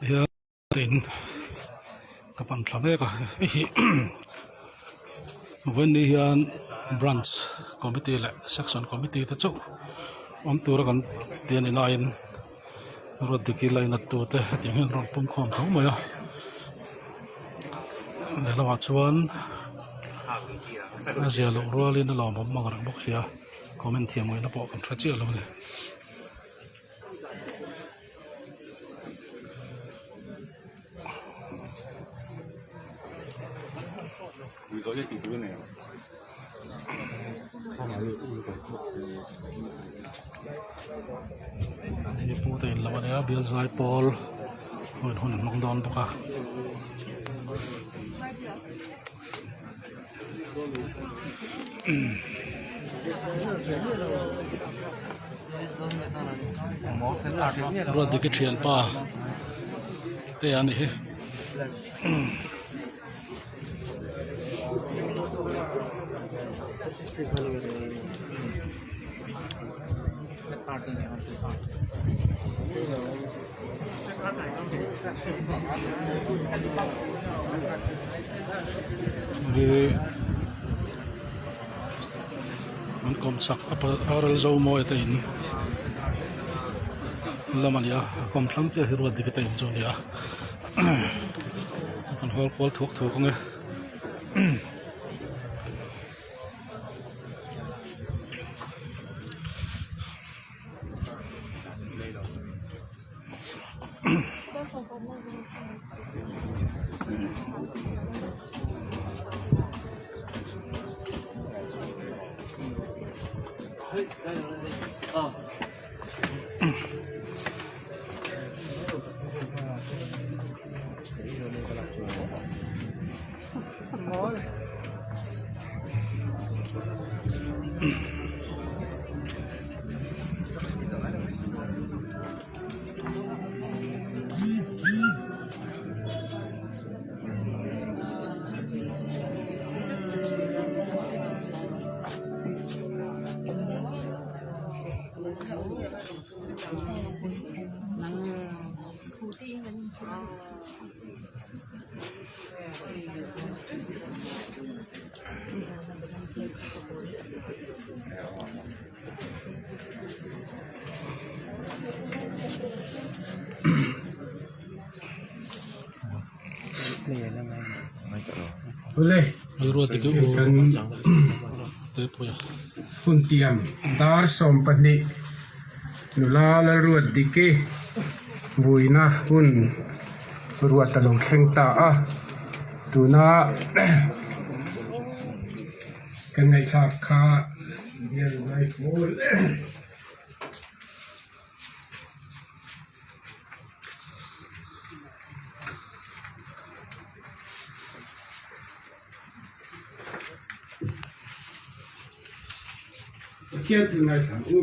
Here in kapan thlave ka hi when hian branch committee le section committee te chu om tur kan tian in ain Lalruatdiki line tu te tiang hin ron pum khom thau mai a le lawa chuan azia lo rolin lo mom mangar bok sia comment thiam mai na po kan thra chi lo ni Mizo ya tidur ni. Ini putai lawan ya biar zai pol, hun nong don buka. Lalruatdiki Chhangte pa, te ani. Man kom sak apa aral zo mo ete in laman ya kom thlang che Lalruatdiki te in zon ya kan hol kol thuk thuk nge Boleh. Lalruatdiki te puya Puntiam dar sompani nula Lalruatdiki Vuina hun ruatalong Khiangte a tuna kan ngai thak kha dial ngai bol Kia tu ngai thang u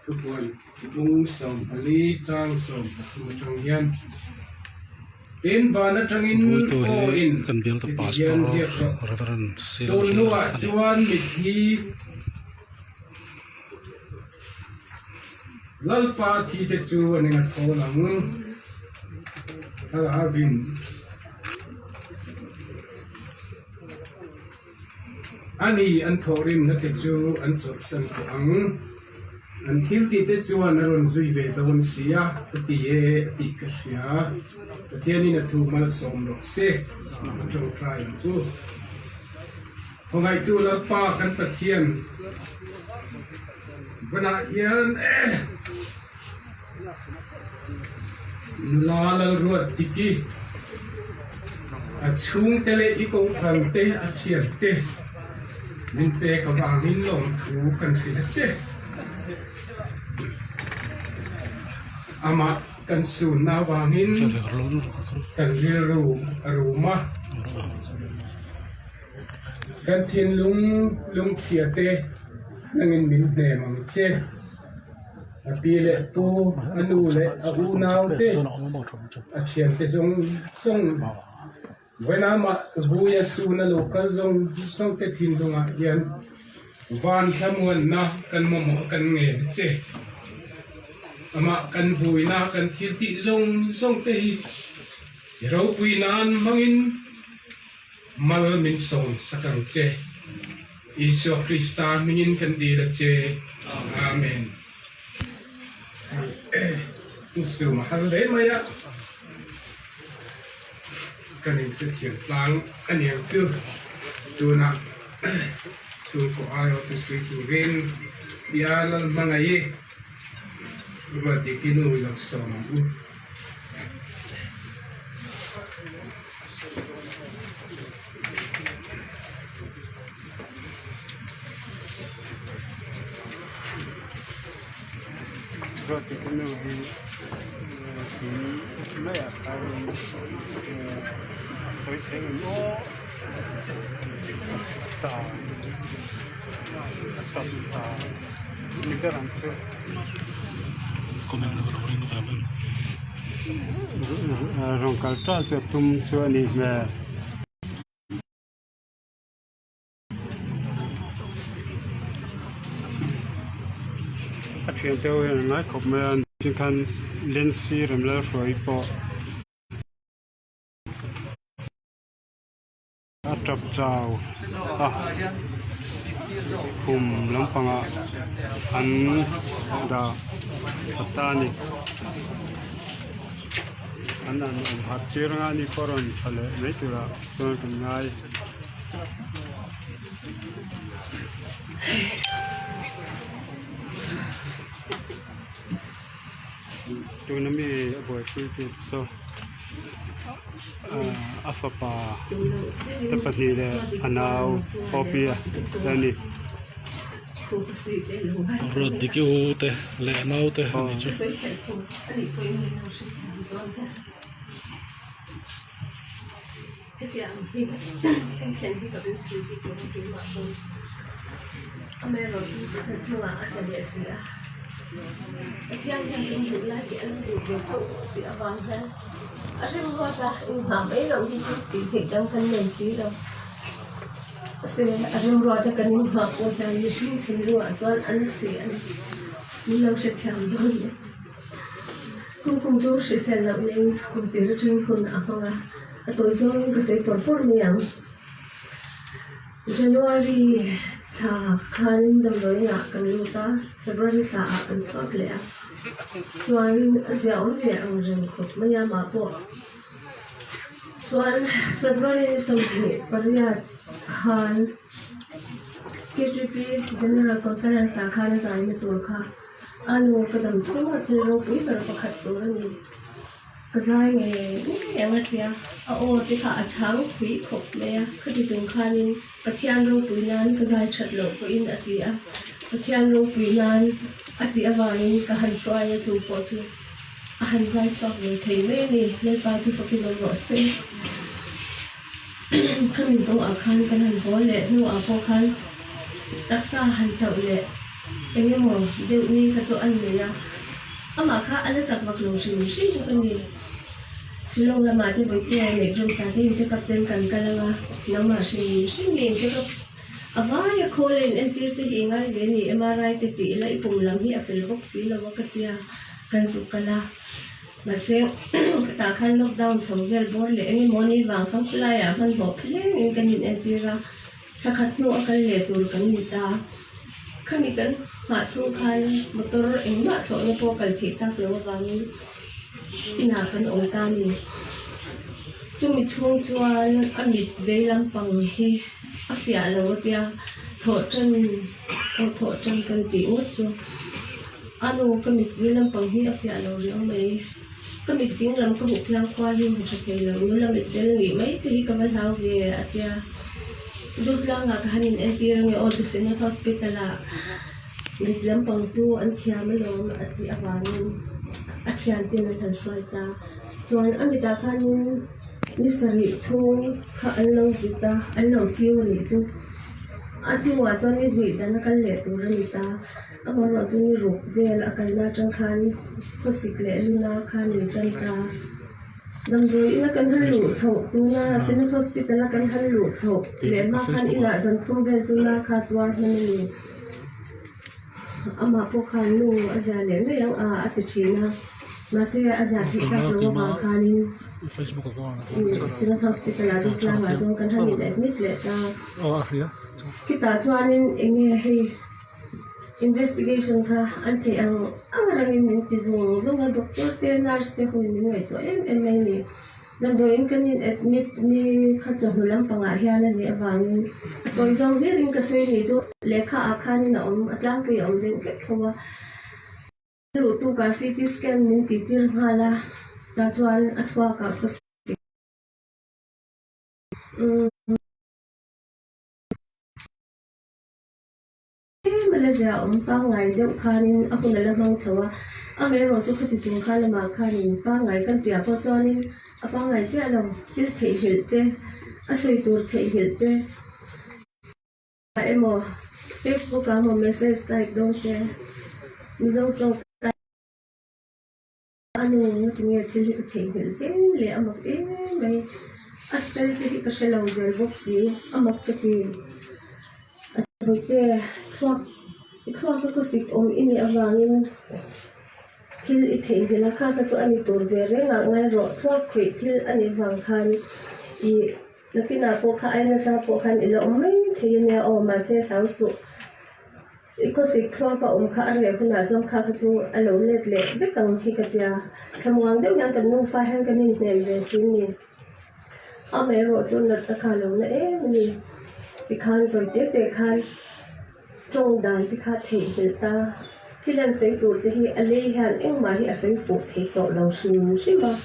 tu pon mung som ali chang som tu trong hian tin vana tangin o in kan bial ta pastor reverend ton nuwa chuan mithi lalpa thi te chu aninga tholang ala avin ani an thorin na te chu an chot san ko ang an thil ti te chu an ron zui ve don sia ti e ti ka sia tiani na thu mal som lo se trong try tu hongai tu la pa kan pathian bana yan Lalruatdiki a chung tele iko khangte a chiarte Minte ka bangin long khu kan sila che ama kan sun na bangin kan riru aruma kan thin lung chiate nangin min ne mang che apile pu anu le a u nau te a chiate song when I'm vuya suna local zong te thin dunga yan van samuan na kan momo kan nge che ama kan vuina kan thil ti zong te ro puinan mangin mal min son sakang che Iso Krista mingin kan di la che amen Hunser mahal le maya kanin ke thian tlang aniang chu tuna chu ko ayo tu sui tu rin biala mangai Lalruatdiki nu lak som u Lalruatdiki nu mấy à sao soi sáng nó chào chào chào những cái làm thế comment nó có ring nó vào bên rong cả cha cho tum cho anh về chuyện tiêu hiện nói cục men chỉ cần lên xí rồi là rồi bỏ chập chào cùng lắm phong ạ anh đã ta này anh hạt chia ra đi qua rồi phải lấy từ là tôi cũng ngay tôi nắm bị buổi free trip so afapa tepat ni le anau kopia dani Lalruatdiki te le nau te ni chu Khiangte in hụt lá thì anh được việc tụ sĩ vàng ha. Ở trên hoa ta in hàm ấy đâu đi chút thì trong thân mình xí đâu. Sẽ ở trên hoa ta cần in hàm của ta như sinh thiên lụa cho anh xí anh. Nhưng lâu sẽ thèm hơn. Cùng chỗ sẽ xem lập nên cùng tiếng trên hồn ảo không à. Tối rồi có sẽ bỏ bớt miệng. January thà khăn đầm lối ngã cần lưu ta February thà cần sắp lẽ Xuân dẻo lẽ ang rừng khóc maya mà bộ Xuân February sau này Paria khăn KGP General Conference khăn giải mit tur kha anu kadam chuma thelo pui per pakhat tur ni kazai nge engatia a o ti kha chang pui khop me khati tung khanin pathian ro puinan kazai thatlo ko in atia pathian ro puinan atia wain ka han swaya tu po chu a han zai chok le thei me ni le pa chu fakilo ro se khamin to a khan kan han bo le nu a po khan taksa han chau le enge mo de ni ka chu an le ya ama kha ala chak mak lo shi shi ani silong lama te boi te ne drum sa te che kapten kan kalanga nama shi ne che kap avaya kholen entir te hingai ve ni MRI te ti la ipum lam hi afel bok si lo wakatia kan su kala base ta khan lockdown chongvel bor le enge moni wang kam playa khan bo phleng in kan in entira sakhat no akal le tur kan ni ta khani kan ma chung khan motor engma tho no po kal thi tak lo wangin ina kan ong ta ni chumi chung chuan amit veilam pang hi afia lo tia tho chan kan ti ngot chu anu kamit veilam pang hi afia lo ri ong mai kamit ting lam ka bu kyang kwa hi mu sa ke lo nu lam tel ngi mai te hi ka val hau ve atia dutla nga ka hanin entir nge o du sen hospital a mitlam pang chu an thiam lo ati awanin Khiangte tin han swai ta chuan amita khanin ni sari chung kha anlo kita anlo chiu ni chu atluwa chuan ni hui dan kal le tur ni ta amaro chu ni ruk vel akal na tang khan khosik le luna khan ni chan ta dam roi ina kan han lu chho tu na sin hospital kan han lu chho le ma khan ila jan thum vel chu na kha twar han ni ama po khanu azale me yang a atichina mase azati ka lo ma khanin Facebook ko na sina hospital adu kla ma jong kan hani le admit le ta ya kita chuanin enge he investigation ka ante ang rangin min ti zung doctor te nurse te hui min ngai to em ni lam do in kanin admit ni kha chahu lam panga hian ani awangin toy zong de ring ka se ni jo lekha akhani na atlang pi din ke thowa lu tu ka CT scan min ti tir hala ta chuan athwa ka Malaysia pa ngai deuh khanin apuna lamang chawa ame ro chu khati chung khala ma khanin pa ngai kan tia ko chuanin apa ngai cha lo thil thei hilte asoi tur thei hilte emo Facebook ka mo message type dong se Mizo chong anu nge thil hi thei hil se le amak mai astel hi ka shelo zel boxi amak kati Boite thuak ko sik ini awangin thil I thei hila kha ka chu ani tur ve renga ngai ro thuak khui thil ani wang khan I nakina po kha aina sa po khan ilo mai thei ne o ma se thau su ko sik thuak ka kha are khuna jom kha ka chu alo let le bekang hi ka tia thamwang deuh yang kan nu fa hang kan ni nem ve tin ni ame ro chu na ta kha lo na ni Thì khan rồi te khan trong đàn thì khan thể hiện ta thì lần xoay tụt thì ali hàn em mà hi xoay phụ thể tổ lâu sum xí mà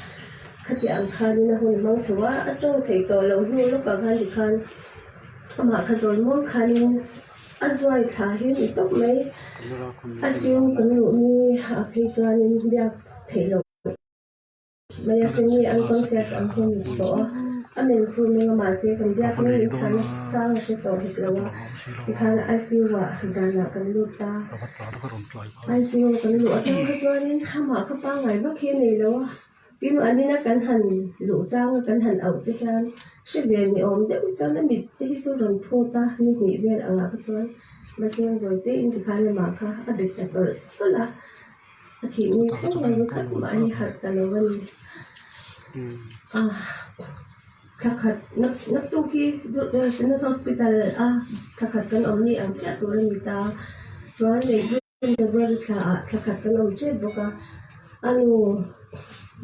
khát tiếng khan đi na hồi mang chua trong thể tổ lâu nu lúc bà khan thì khan mà khát rồi muốn khan azwai thà hi ni tóc mấy asiu kan lu ni a phi chuan in biak thể lâu mày xem ni unconscious ang hen ni to amen chu minga ma se kan biak ni chan chang se to hit lawa ikhan ICU wa zana kan lu ta ICU kan lu atang ka chuanin hama kha pa ngai ba khe nei lawa pim anina kan han lu chang kan han au te hian se ve ni om de chan na mit te hi chu ron pho ta ni ni vel anga ka chuan ma seng zoi te in ti khan ma kha a de ta to la a thi ni thleng ni khat ma ni har ta lo gan Thakat nak tu ki sina hospital thakat kan omni ang cha tu ni ta chuan nei the brother thakat kan om che boka anu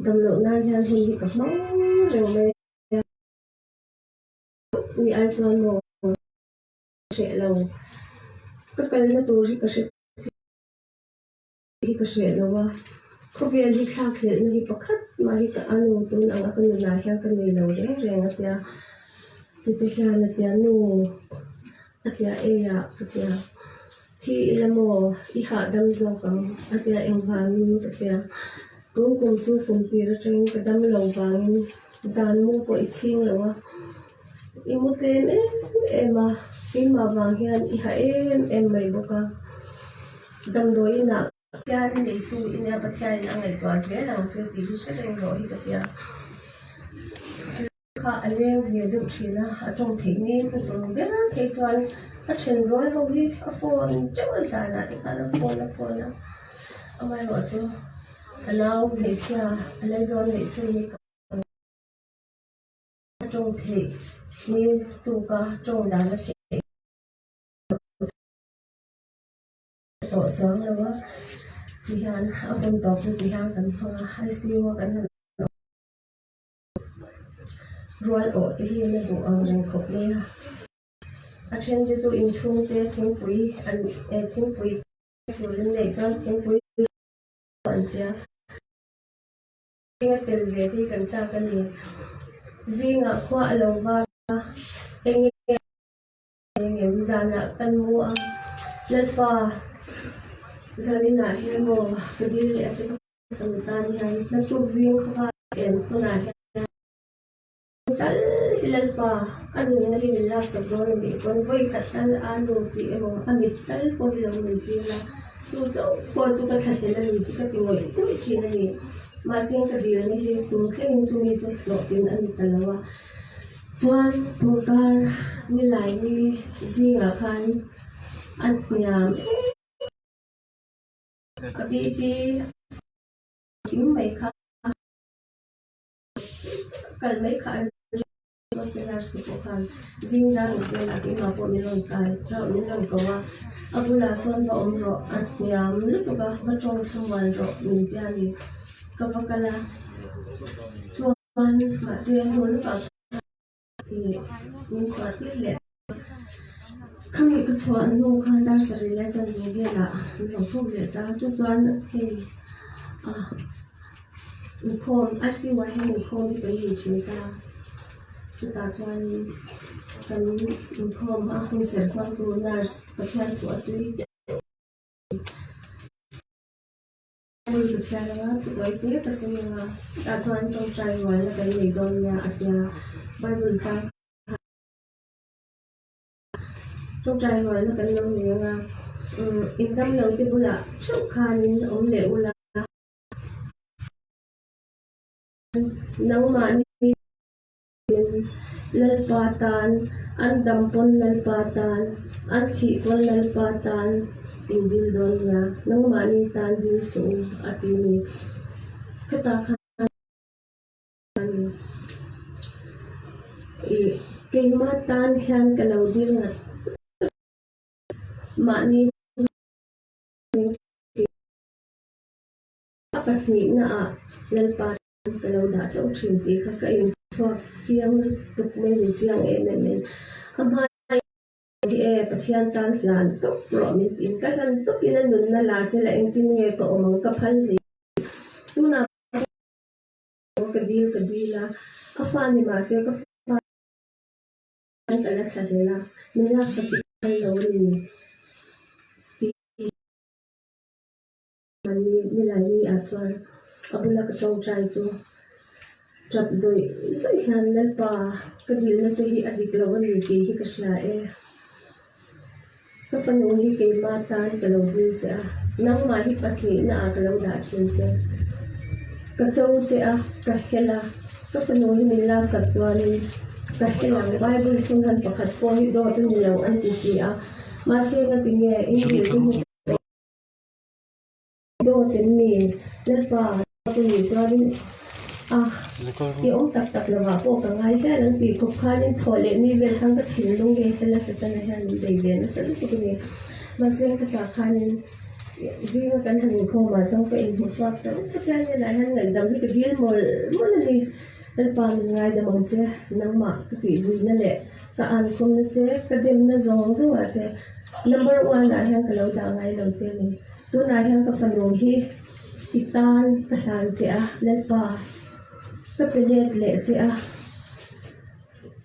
damlo nan han hi ka mau reng me ni ai chuan mo se lo ka kal na tu ri ka se lo wa ko vel hi thak le na hi pakhat ma hi ka anu tun ang kan na hian kan nei lo reng atia ti hian atia nu atia ya atia thi ilamo I ha dam zo kam atia engwangin atia kum chu kum ti ra train ka dam lo wangin zan mu ko I ching lo wa I mu te ema ma wang hian I ha em mai boka dam do ina Tiyan ni tu ina pathian ang ay tuas ge lang se ti su reng ro hi ka tia kha aleng ve du thina a tong thei ni ku tu be thei chuan a chen roi ho hi a phone chaw sa na ti kha na phone amai ro chu allow me chia alai zon me chu ni ka tong thei ni tu ka tong da na thei to chang lo Thì hắn ở bên tộc thì hắn cần hai siêu cần ruột ở thì hiện nay tụ ăn rừng khóc đi ở trên thì tụ in chung cái thiên quý ăn thiên quý tụ lên này cho thiên quý ăn kia cái tiền về thì cần cha cái gì riêng ở khoa lâu và anh em ra nợ cần mua lên qua Zanina hian mo kadi le ati ko tan hian na tu zing khawa em ko na hian tal hilal pa anu na hi la sa do ni kon voi khatal anu ti emo amit tal po hilo min ti la tu to po tu ka thela ni ka ti ngoi ku chi na ni ma sing ka dil ni hi tu thleng chu ni chu lo tin ani talawa chuan tu kar ni lai ni zinga khan an nyam Api kim mai kha kal mai kha Nars ko khan zinda ro ke la ke ma po mi ron kai ra mi ron ko wa abula son ba ro atiam lu to ka ba chong thuman ro min tia ni ka vakala chuan ma se hol ka min chwa ti le khami ka chuan no khan dar sari la chan ni be la lo thu le ta chu chuan he khom asi wa he khom bi pe ni chin ta ta chuan kan khom a Hunser khwang tu nurse pathian tu atui mul tu chala tu koi te kasunga ta chuan trong trai wal la kan nei don ya atya bible cha trong trai wal la kan lo ni nga indam lo te bula chu khanin om le ula nang ma ni lalpatan an dampon lalpatan an thipon lalpatan tingdil don ya nang mani tan dil so atini khata khani keima tan hian kalaudir nga mani apatni na lalpatan kalauda chau thin ti kha ka in thok chiang tuk me ni chiang em ama pathian tan plan to pro min tin ka han to kin an nun na la se la eng tin nge ko omang ka phal li tu na ka dil la afa ni ma se ka fa an ta la thadela ni la sa ki lo ni ti mani ni la ni a chuan abula ka chong trai chu trap zoi han lal pa ka dil na chahi adik lo ni ki hi ka sha ka fanu hi ke ma tan ka lo dil cha nang ma hi pathi na ka lo da chin che ka chau che ka hela ka fanu hi min la sak chuan ka hela bible chung han pakhat ko hi do tu ni lo an ti si ma se ka ti nge in tu do ten mi lal pa tu ni chuan ki ông tập là vào bộ cả ngày thế nên thì cuộc khai nên thổi lên đi về thằng cái thìn luôn cái thế là sẽ tên này hàng đầy về nó sẽ rất là cái mà riêng cái cả khai nên riêng cái thằng không mà trong cái hình hoạt đó cái cha như là hàng người đầm đi cái điên mỗi lần đi lần vào ngày đầm ông chơi nắng mạ cái tỷ vui nó lệ cái ăn không nó chơi cái đêm nó giòn chứ mà chơi number one là hàng cái lâu đào ngày lâu chơi này tôi nói hàng cái phần nổi hi itan cái hàng chơi lần vào cái pelet lệ chứ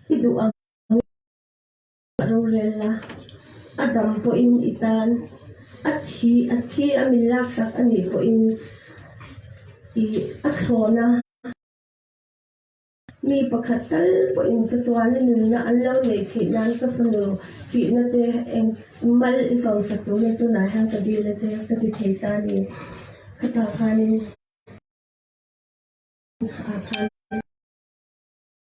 itu ang rorela adam po in itan at hi amilak sak ani po in athona mi pakhatal po in chatuan nun na anlo le thinan ka fanu thi na te eng mal isom satu ne tu na hang ka dil che ka ti theita ni khata khanin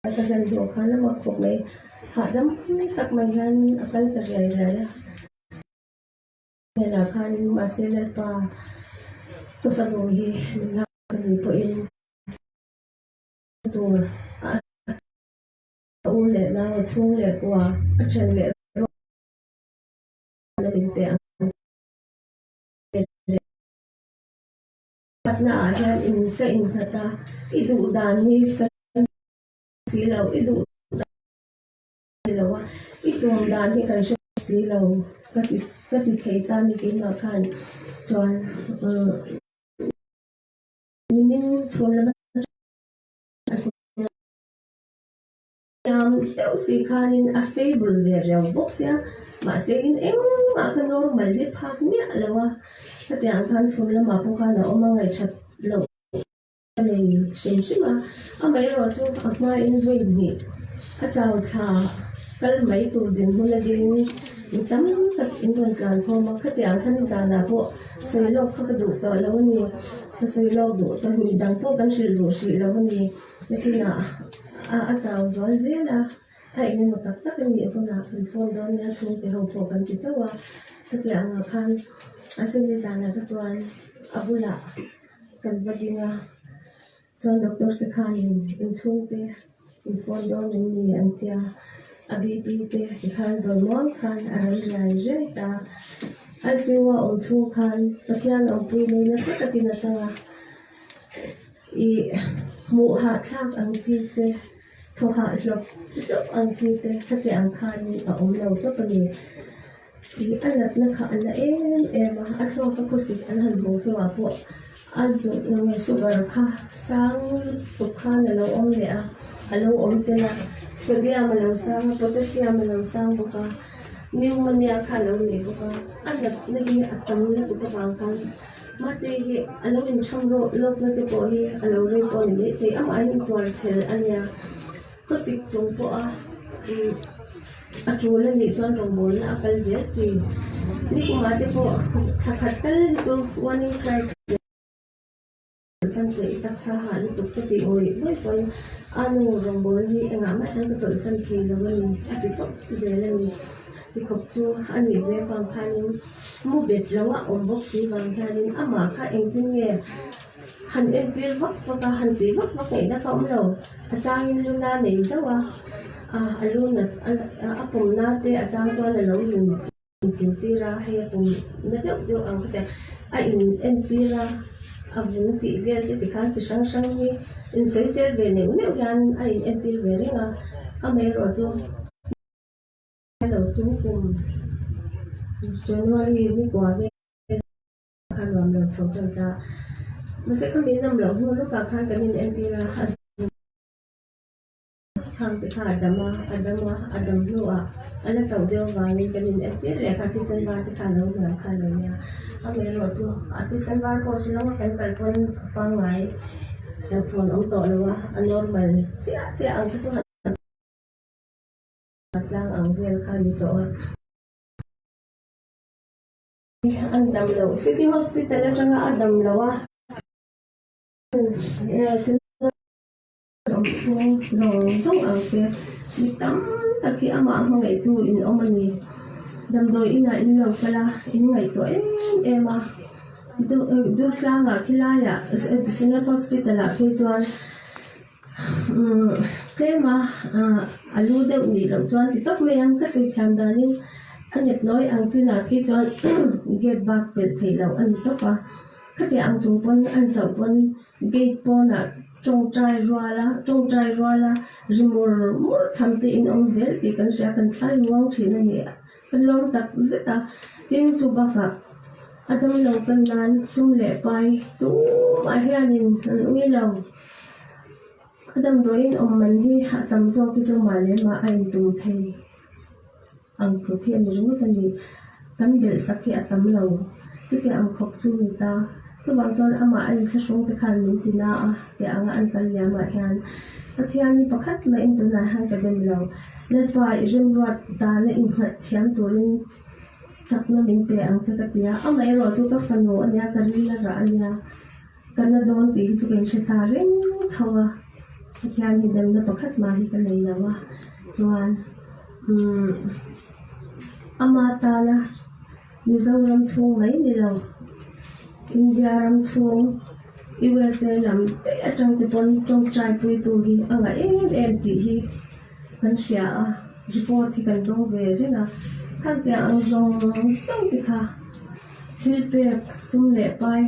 cái gần đồ khá là mặc phục này họ đâm tắc mày han akal tờ rải rải này là khá nhưng mà sẽ lên pa cái phần đồ gì mình làm cái gì của in đồ u lệ nào chung lệ qua chân lệ là mình bẻ bắt nã han in cái in thật ta ít đủ đàn hi xí lầu ít đủ lầu ít tuồng đàn thì cần sẽ xí lầu các thì thấy ta như cái mà khăn chọn nhưng chọn là tiểu sĩ khăn in stable để rau box ya mà sẽ in em mà khăn normal đi phát nhẹ lầu các tiếng khăn chọn là mà phụ khăn là ông mang ngày chặt lầu này xem mà mấy rồi chú mai in vui nhỉ chào thà cái mấy tụ điểm hôm nay đi tắm tập in tuần tràn không mà khách hàng thân già là bộ sợi lộc không có đủ cỡ lâu nhỉ sợi lộc đủ tôi mình đăng phố cần sự đủ sự lâu nhỉ nhưng là chào gió dễ là hãy nên một tập tất cả nhiều con là phần phone đó nha xuống thì hậu phổ cần chỉ cho khách hàng khăn Asli sana tu tuan abula kan badinga tuan doktor te khanin in chungte in fondo ni antia abibi te khan zolmon khan aral rai je ta asiwa on chu khan pathian on pui nei na sa takina tanga I mu ha thak ang chi te tho ha lop ang chi te khati ang khan a om lo to pani I alat na kha ala ma atlo ka kusik an han bo lo po azu nge sugar kha sang tu kha na lo om le a alo om te na sodium lo sang potassium lo sang bo ka pneumonia kha lo ni bo ka alat na hi atam na tu ka bang khan mate hi alo in chang ro lok na te po hi alo re po ni te am ai in twal chel ania kusik chung po a Atrula ni tuan rombol na akal zet si ni kumate po thakhatal ito warning price san se itak sa hal tuk ti oi boy pon anu rombol hi nga ma han ko tol san thi lo ni ati to zela ni ti khop chu ani ve pang khanin mu bet lawa om bok si bang khanin ama kha engtin ye han entir vak ka han ti vak nei na ka om lo achangin lu na nei zawa alun apom na te achang chuan la lo rin chin tira he apom na deuh ang ka a in en tira avun ti vel ti khan chi sang sang ni in sei ser ve ne yan a in en tir ve renga a me ro chu lo tu kum January ni kwa ve khan lam lo chau chang ta ma se kham ni nam lo hu lo ka khan kan in en tira Khiangte kha adam lua ala chau deu wangin kanin ati re kha thi san ba ti kha lo na kha lo ya a me ro chu a si san ba ko si lo kan kal pon pa ngai la phone om to lo wa a normal chia ang chu lang ang vel kha ni to ang dam lo city hospital atanga adam lo wa zong ang ke tam taki ama ngai tu in omani dam doi ina in lo kala in ngai to ema dur klanga khilaya Sinat hospital a ke chuan tema alu de ni lo chuan ti tok me ang ka sei tham danin anet noi ang china ke chuan get back pel thei lo an to pa khati ang chung pon an chau pon gate pona trong trai ruala rimur mur thamte in om zel ti kan sha kan thlai luang thina ni kan long tak zeta tin chu baka adam lo kan nan sum le pai tu ma hianin an ui lo adam doin om man hi atam zo ki chu ma le ma ain tum thei ang pro khi an ru kan ni kan bel sakhi atam lo chu ke ang khop chu ni ta chu bang chon ama ai sa sung te khan min tina a te anga an kal ya ma hian pathian ni pakhat ma in tu na han ka dem lo le pa rim ruat ta na in hat thiam turin chak na min te ang chakatia ama e ro chu ka fano ania ka ri la ra ania kana don ti chu ken che sa ren thawa pathian ni dem na pakhat ma hi ka nei lawa chuan ama ta la Mizo ram chung mai ni lo India ram chung USA lam te atang te pon trong trai pui tu hi anga em ti hi kan sia report hi kan dong ve rena kan te ang zong ti kha thil pe sum le pai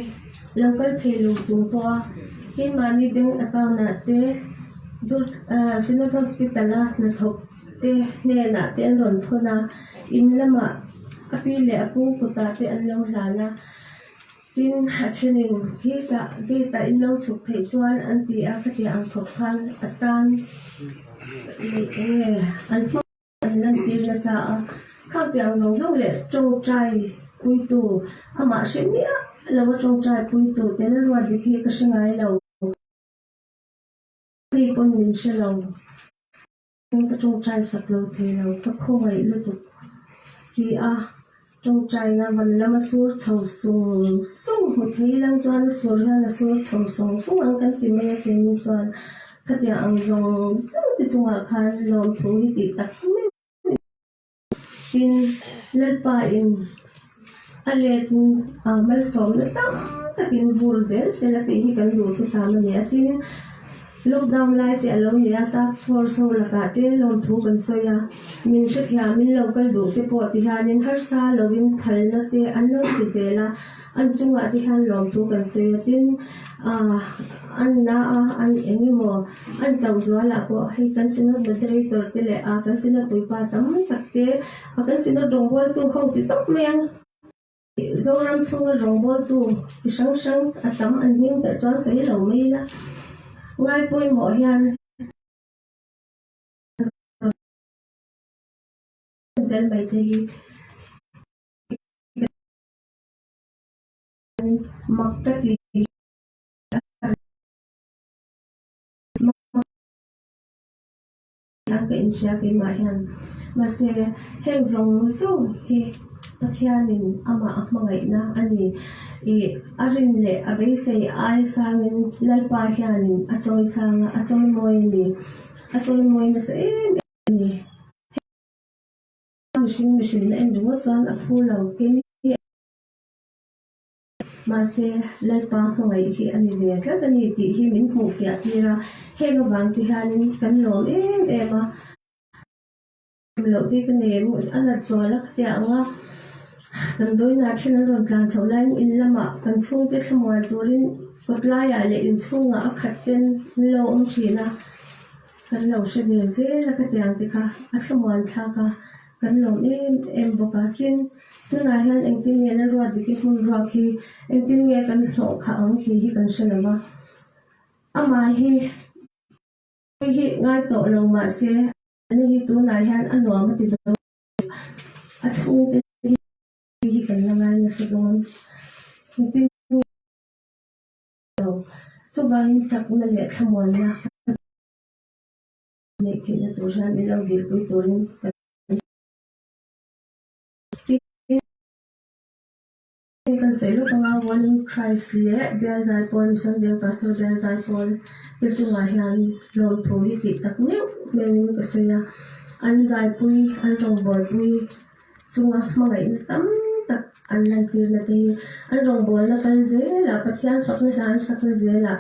local thelu chung po hin mani bank account na te dur Sinat hospital na thok te ne na ten ron thona in lama api le apu ko ta te an lo hlana tin hathenin kita in lo chuk thei chuan an ti a khati ang thok khan atan an lan tir na sa khang ti ang zong zong le trong trai pui tu ama shemia lo trong trai pui tu te Lalruatdiki ka shangai lo ri pon min she lo ka trong trai sak lo thei lo ka khoi lu tu ti a trong trai na van lama sur chau sung ho thei lang chuan sur ha na sur chau sung ang kan ti me ke ni chuan khatia ang zong ti chunga khan lom thu hi ti tak in lalpa in aletin mal som na tam takin vurzel sela te hi kan du tu samani atin lockdown lai te alom nia task force ho la ka te lom thu kan soya min shakya min local du te po ti hanin har sa lovin phalna te anlo ti zela an chunga ti han lom thu kan soya tin an na an engimo an chau zwala ko hi kan sino moderator te le a kan sino tuipa tam takte a kan sino jongbol tu ho ti tok meng zoram chunga jongbol tu ti sang sang atam an ning ta chon sei lo mai la ngai poi mo hian zel bai te makta ti yang ke incha ke ma hian ma se heng zong zong hi pathianin ama ahmangai na ani I arin le abe sei ai sangin lalpa hianin achoi sanga achoi moi na se ni machine na endu chuan a phulo ke ni ma se lalpa hmangai hi ani le tla tani ti hi min hu fia tira heng wang ti hanin kan lom ema lo ti kan ne mu ana chwala te anga kan doi na thina ron plan chawlan in lama kan chung te thmwal turin kotla ya le in chunga a khatten lo thina kan lo shebe ze la ka tiang ti kha a thmwal tha ka kan lo em boka tin tuna hian engtin nge na ruwa diki hun ruwa khi engtin nge kan hlo kha ang hi kan shalama ama hi ngai to lo ma se ani hi tuna hian anwa ma ti do a chung te hi kan langai na sidon engtin chu bang chak na le thmwal na ne thi na tur han mi lo gil pui turin kan sei lo ka one in Christ le bel zai pon san bel pastor bel zai pon te tu ma hian lom tho hi ti tak ne menin ka seya an zai pui an rong bol pui chunga mangai na tam tak an lan tir na te an rong bol na kan ze la pathian sak na han sak na ze la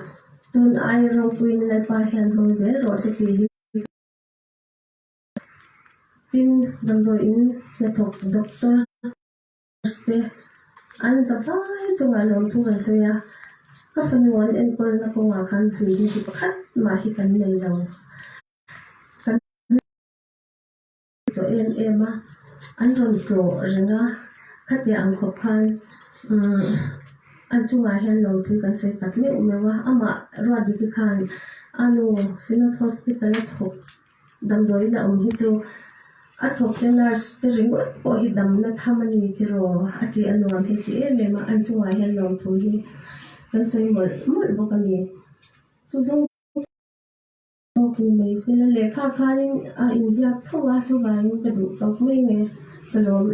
tun ai rong pui na pa hian hong ze ro se ti tin damdo in na thok doctor ste an zavai chunga lom thu kan soya ka fanuan en pol na ko nga khan fi ni ki pakhat ma hi kan nei lo kan to ema an ron pro renga khatia ang khop khan an chunga hian lom thu kan soi tak ni umewa ama Lalruatdiki khan anu sinot hospital thok damdoi la hi chu a thok te nurse te ringot po hi dam na thamani ti ro ati anuam he ti mema an chunga hian lom thu hi kan soi mol bokani chu zong ni mai se la le kha in a injia thowa chu wai ka du tok mai nge ka lom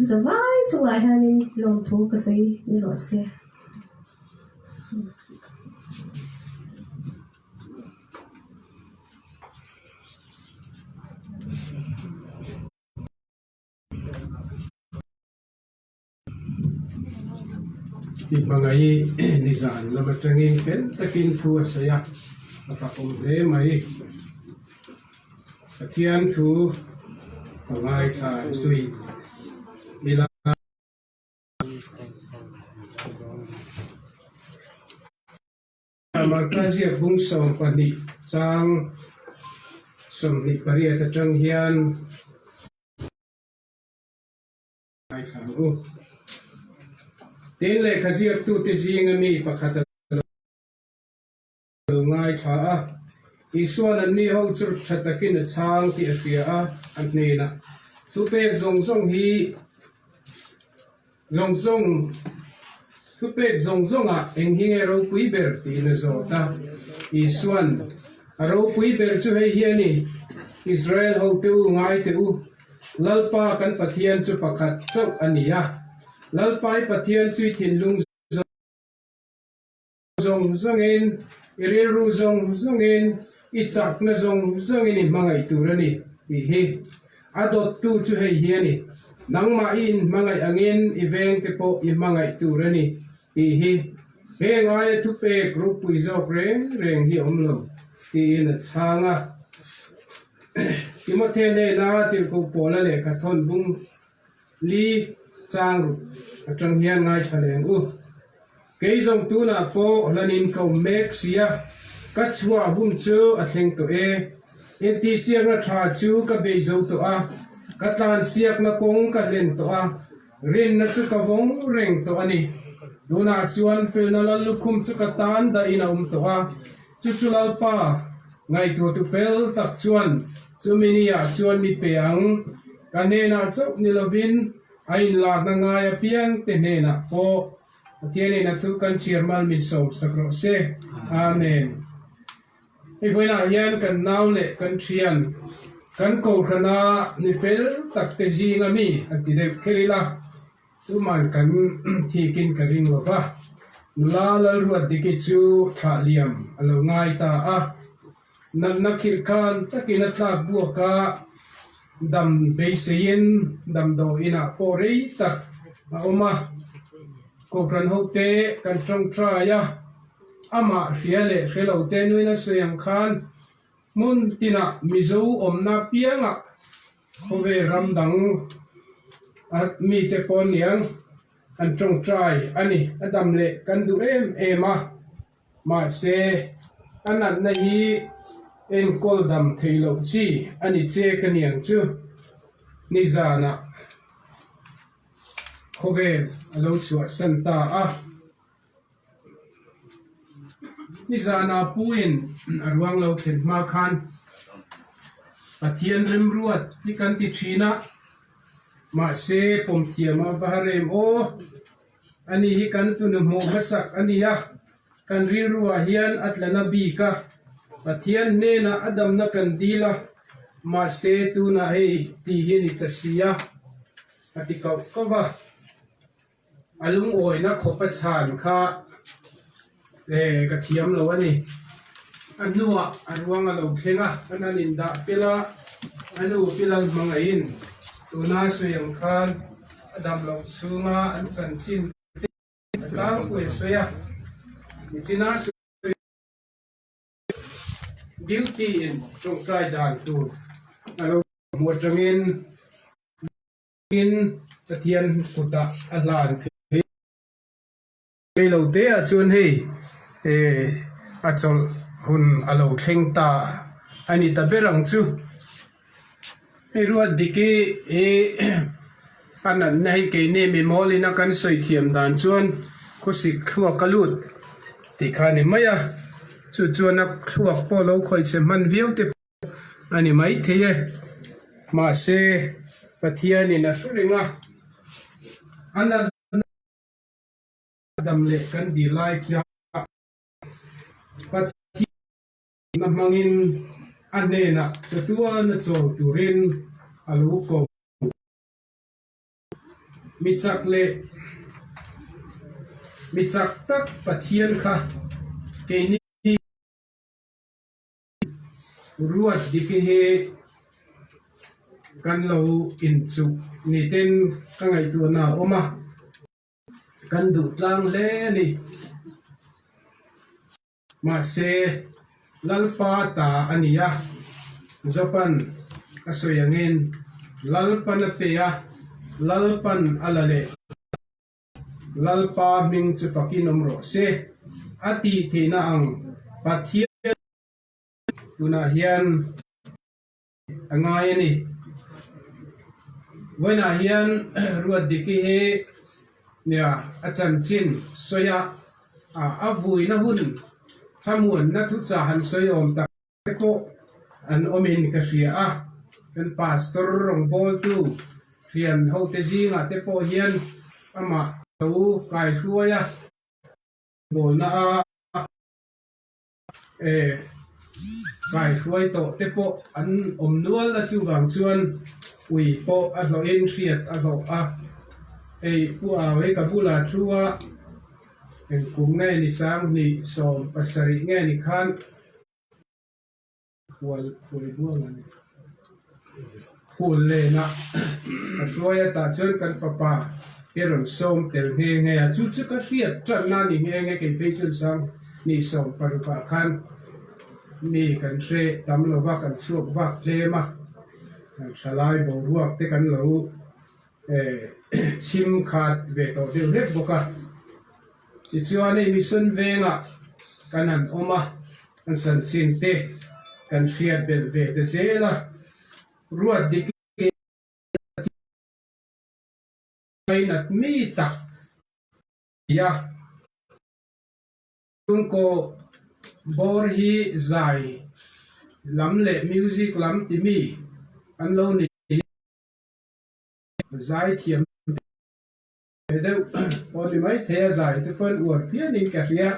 zawai chunga hian in lom thu ka sei ni ro se Ipangai nizan lama trangin fen takin thu asaya afakum le mai pathian thu pangai tha sui ila markazia bung som pani chang som ni paria ta chang hian ai thang u tin le khazia tu te jing ami pakhata ngai tha a isuan an ni ho chur thatakin chang ti afia a an neina tu pe zong zong hi tu pe zong a eng hi ro pui ber ti na zo ta isuan ro pui ber chu hei hi ani Israel ho te u ngai te u lalpa kan pathian chu pakhat chau ania lalpai pathian chui thin lung zong in iriru zong in ichak na zong in mangai turani hi adot tu chu hei hiani nang ma in mangai angin iveng te po I mangai turani I hi he ngai thu pe group Mizo reng reng hi omlo ti na changa Khiangte ne na til ko pola le ka thon bung li chang atang hian ngai thaleng u kei zong tu na po lanin ko mek sia ka chua hum chu a thleng to en ti siak na tha chu ka be zo to a ka tan siak na kong ka len to a rin na chu ka vong reng to ani duna chuan fel na la lukhum chu ka tan da ina to a chu chulal pa ngai tu fel tak chuan chu minia chuan mi pe ang ka ne na chok ni lovin ai la na ngai a piang te ne na po tiene na tu kan chairman Mizo sakro se amen Hi Vuina hian kan nau le kan thian kan ko khana ni fel tak te zinga mi ati de kherila tu man kan thikin ka ring wa Lalruatdiki chu thaliam alo ngai ta a nan na khir khan takina tlak buaka dam beisein dam do ina porei tak a oma ko kran hote kan trong traya ama riale khelo te nuina seyang khan mun tina Mizo omna pianga khove ramdang at mi te pon yang an trong trai ani adam le kan du ema ma se anan na hi en kol dam thailo chi ani che kaniang chu nizana khove alo chua santa a nizana puin arwang lo khen ma khan pathian rim ruat ti kan ti thina ma se pom thiama varem o ani hi kan tu nu mo masak ani ya kan ri ruwa hian atlana bi ka pathian ne na adam na kan dila ma se tu na hei ti hi ni tasia ati ka kova alung oi na khopa chan kha ka thiam lo ani anua arwang lo thlenga ananin da pela anu pilal mangain tuna suyang khan adam lo chunga an chan chin tlang pui soya nichina duty in trong trai dan tu alo mo changin in tathian kuta alan ke lo te a chun hei a chol hun alo thleng ta ani ta berang chu Lalruatdiki anan nei ke ne mi molina kan soi thiam dan chuan khosik thua kalut ti khani maya chu chuan a thua polo khoi che man viau te ani mai theye ma se pathiani na suringa anan dam le kan di lai kya pathi na mangin anena chatua na chol turin alu ko michak tak pathian kha keini Lalruatdiki he kan lo inchu ni ten ka ngai tu na oma kan du tlang le ni ma se lalpa ta ania Japan asoyangin lalpan peya lalpan alale lalpa ming chupakin omro se ati thina ang pathian tuna hian angai ani Vuina hian Lalruatdiki he nia achan chin soya avui na hun thamun na thu cha han soyom ta ko an omin ka ria kan pastor rong bol tu rian ho te zinga te po hian ama tu kai hruaya bol na kai hruai to te po an om nual la chu wang chuan ui po a lo in riat a lo pu a we ka bula thua en kum nge ni sang ni som pasari nge ni khan wal buang ani hul le na a hruaya ta chuan kan fapa peron som tel nge chu chu ka hriat tran na ni nge ke pe chun sang ni som paruka khan mi kan tre tam lo wa kan chuak wa tlema kan thalai bo ruak te kan lo chim khat ve to de het boka ti chuan ei mi sun venga kan an oma an chan chin te kan hriat bel ve te zela ruat dik nat mi tak ya tung ko bor hi zai lam le music lam ti mi an lo ni zai thiam de odi mai the zai te pon uar pian in ka ria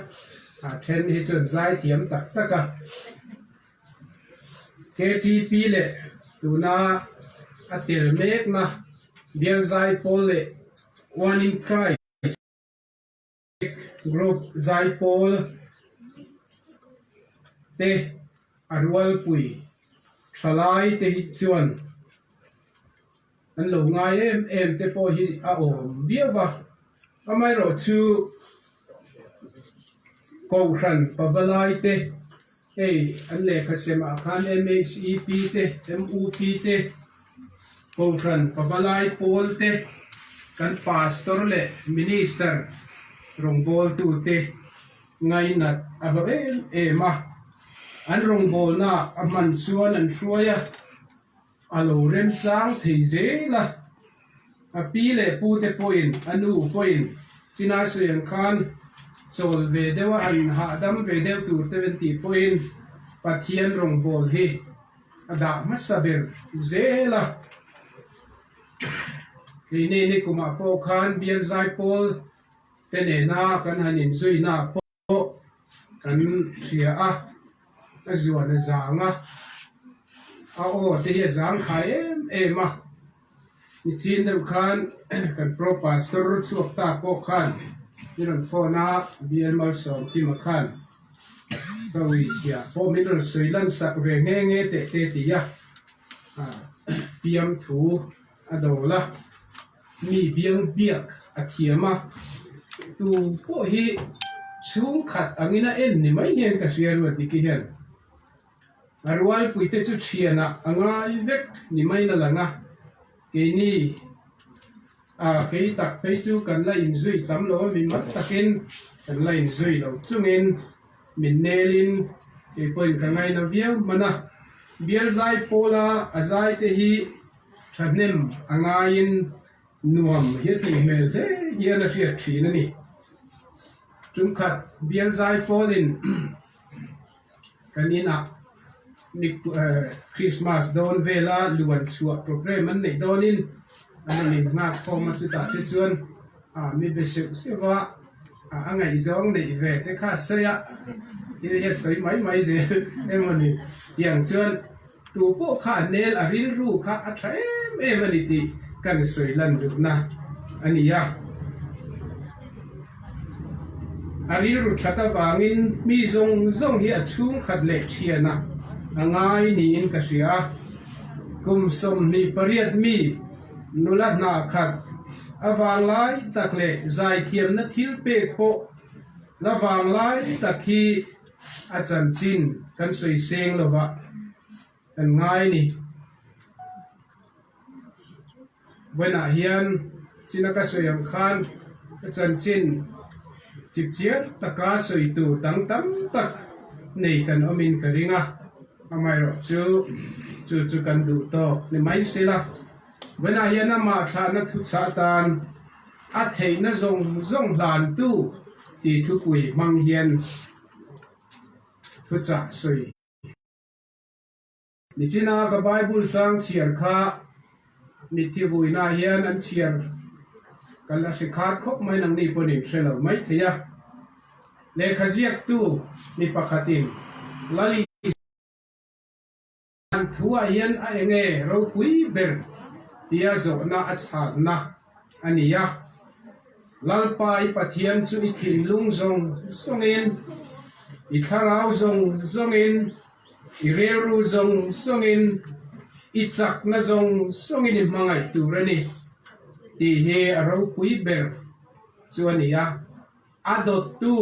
a then hi chon zai thiam tak taka KTP le tuna atil mek na biar zai pole one in Christ group zai pol te arwal pui thalai te hi chuan an lo ngai em te po hi a om biawa amai ro chu ko khan pavalai te ei an le khasema khan MHEP te MUP te ko khan pavalai pol te kan pastor le minister rong bol tu te ngai nat alo ma an rong bol na aman chuan an hruaya alo rem chang thei zela a pi le pu te point anu point china suyan khan chol ve dewa an ha dam ve dew tur 70 point pathian rong bol hi ada masaber zela ini ni kuma po khan bian zai pol tene na kan hanin zui na po kan thia a azuan zanga a o te hi zang khai ma ni chin deuh khan kan pro pastor chuak ta po khan niron phona bian mal som ti ma khan ka wi sia po min soilan sak ve nge te ti ya piam thu adola mi biang biak a thiama tu po hi chung khat angina en ni mai hian ka hria Lalruatdiki hian arwal puite chu thiana angai vek ni mai na langa ke ni ke tak pe chu kan la in zui tam lo mi mat takin kan la in zui lo chungin min nelin ke point ka ngai na viau mana bial zai pola azai te hi thanem angain nuam hi ti mel he hian a hria thina ni chung khat bial zai polin kanina ni Christmas don vela luan chuak program an nei donin an ni nga khoma chu ta te chuan mi be sewa angai zong nei ve te kha saya hi sai mai je emani yang chuan tu po kha nel a ril ru kha a thaem emani ti kan soilan du na ania aril ru thata wangin mi zong hi a chung khat le thiana angai ni in ka sia kum som ni pariat mi nula na khat awalai takle zai thiam na thil pe ko lawalai takhi achan chin kan soi seng lova kan ngai ni wena hian chinaka soyam khan achan chin chip chiat taka soi tu tang tam tak nei kan omin karinga amai ro chu kan du to ni mai sela wena hian ma tha na thu cha tan a thei na zong lan tu ti thu pui mang hian thu cha soi ni china ka bible chang chiar kha ni ti vuina hian an chiar kala sikhat khop mai nang ni ponin thelo mai theya le khaziak tu ni pakhatin lali an thua hian a enge ro pui ber tia zo na a chhak na ania lalpa I pathian chu I thin lung zongin I tharau zongin I reru zongin ichak na zong songin mangai turani ti he aro pui ber chuania adot tu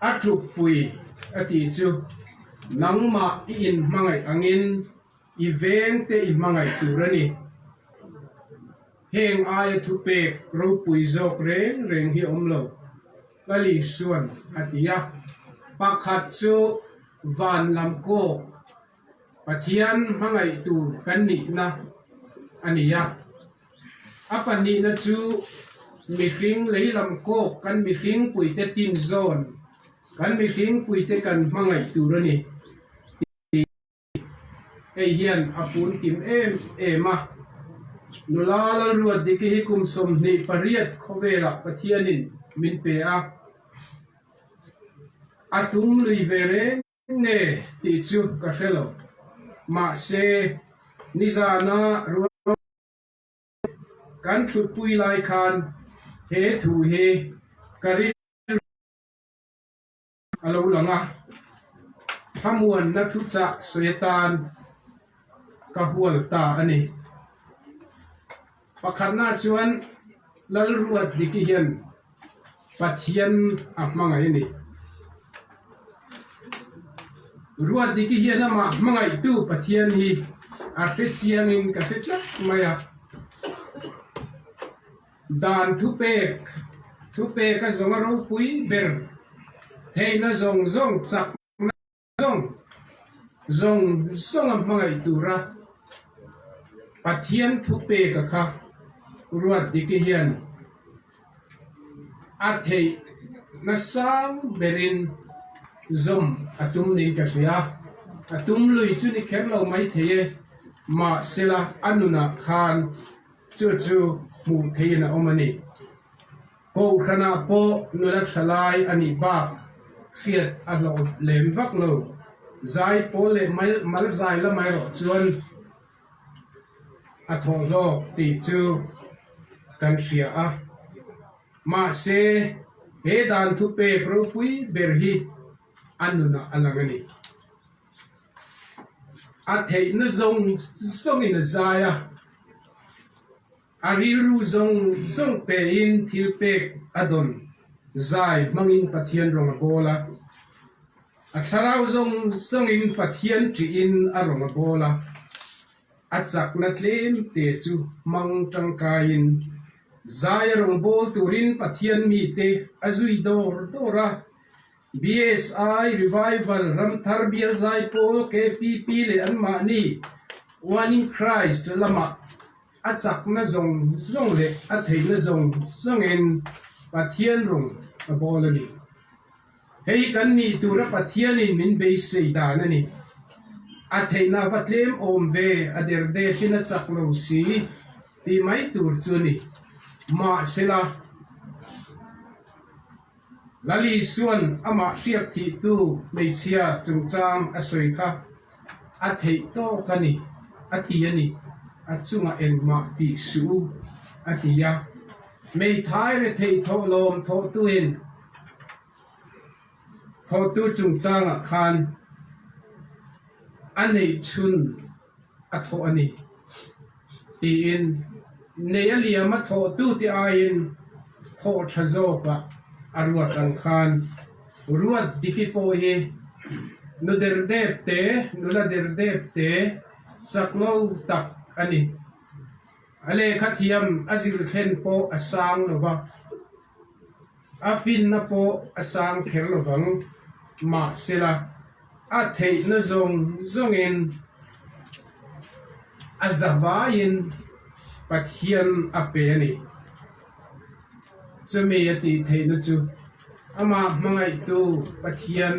atluk pui ati chu nangma in mangai angin iveng te in mangai turani heng ai thu pe ro pui jok reng reng hi omlo lali suan atia pakhat chu van lam ko pathian mangai tu kan ni na ania apani na chu mi hring leilam ko kan mi hring pui te tin zone kan mi hring pui te kan mangai tu rani ei hian apun tim ema nula lalruatdiki hi kum som ni pariat khovela pathianin min pe a atum lui vere ne ti chu ka hrelo ma se nizana kan thu pui lai khan he thu he kari alo langa hamuan na thu cha setan ka hual ta ani pakhatna chuan lalruatdiki hian pathian ahmangai ni ruatdiki hian ama mangai tu pathian hi arfechiang in ka fetla maya dan thu pe ka zonga ro pui ber thei na zong chak na zong mangai tu ra pathian thu pe ka kha ruatdiki hian a thei na sang berin zom atum ning ka ria atum lui chu ni kherlo mai theye ma sela anuna khan chu mu theina omani ko khana po nula thalai ani ba khiat alo lem vak lo zai po le mal zai la mai ro chuan a thong lo ti chu kan ria a ma se he dan thu pe pro pui ber hi anuna alangani a thei na zong in zaya ariru zong pe in thil pe adon zai mangin pathian rong bola a tharau zong in pathian tri in arong bola a chak na tlem te chu mang tangkain zai rong bol turin pathian mi te azui dora BSI Revival Ramthar Bial Zai Pol KPP le anma ni One in Christ lama achak na zong le a thei na zong en pathian rong a bolani hei kan ni tura pathian in min be sei dan ani a thei na vatlem om ve a der de hina chak lo si ti mai tur chu ni ma sela lali suan ama hriat thi tu meichhia chungchang a soi kha a thei to kani a ti ani a chunga engma ti su a tia mei thai re thei tho lom tho tuin tho tu chungchang a khan anei chun a tho ani ti in nei aliama tho tu ti a in tho thazo ka arwat ang khan ruatdiki po hi nula derdep te saklo tak ani ale khathiam azil khen po asang lova afin na po asang kher lovang ma sela a thei na zong in azavain pathian ape ani chumi ati theina chu ama mangai tu pathian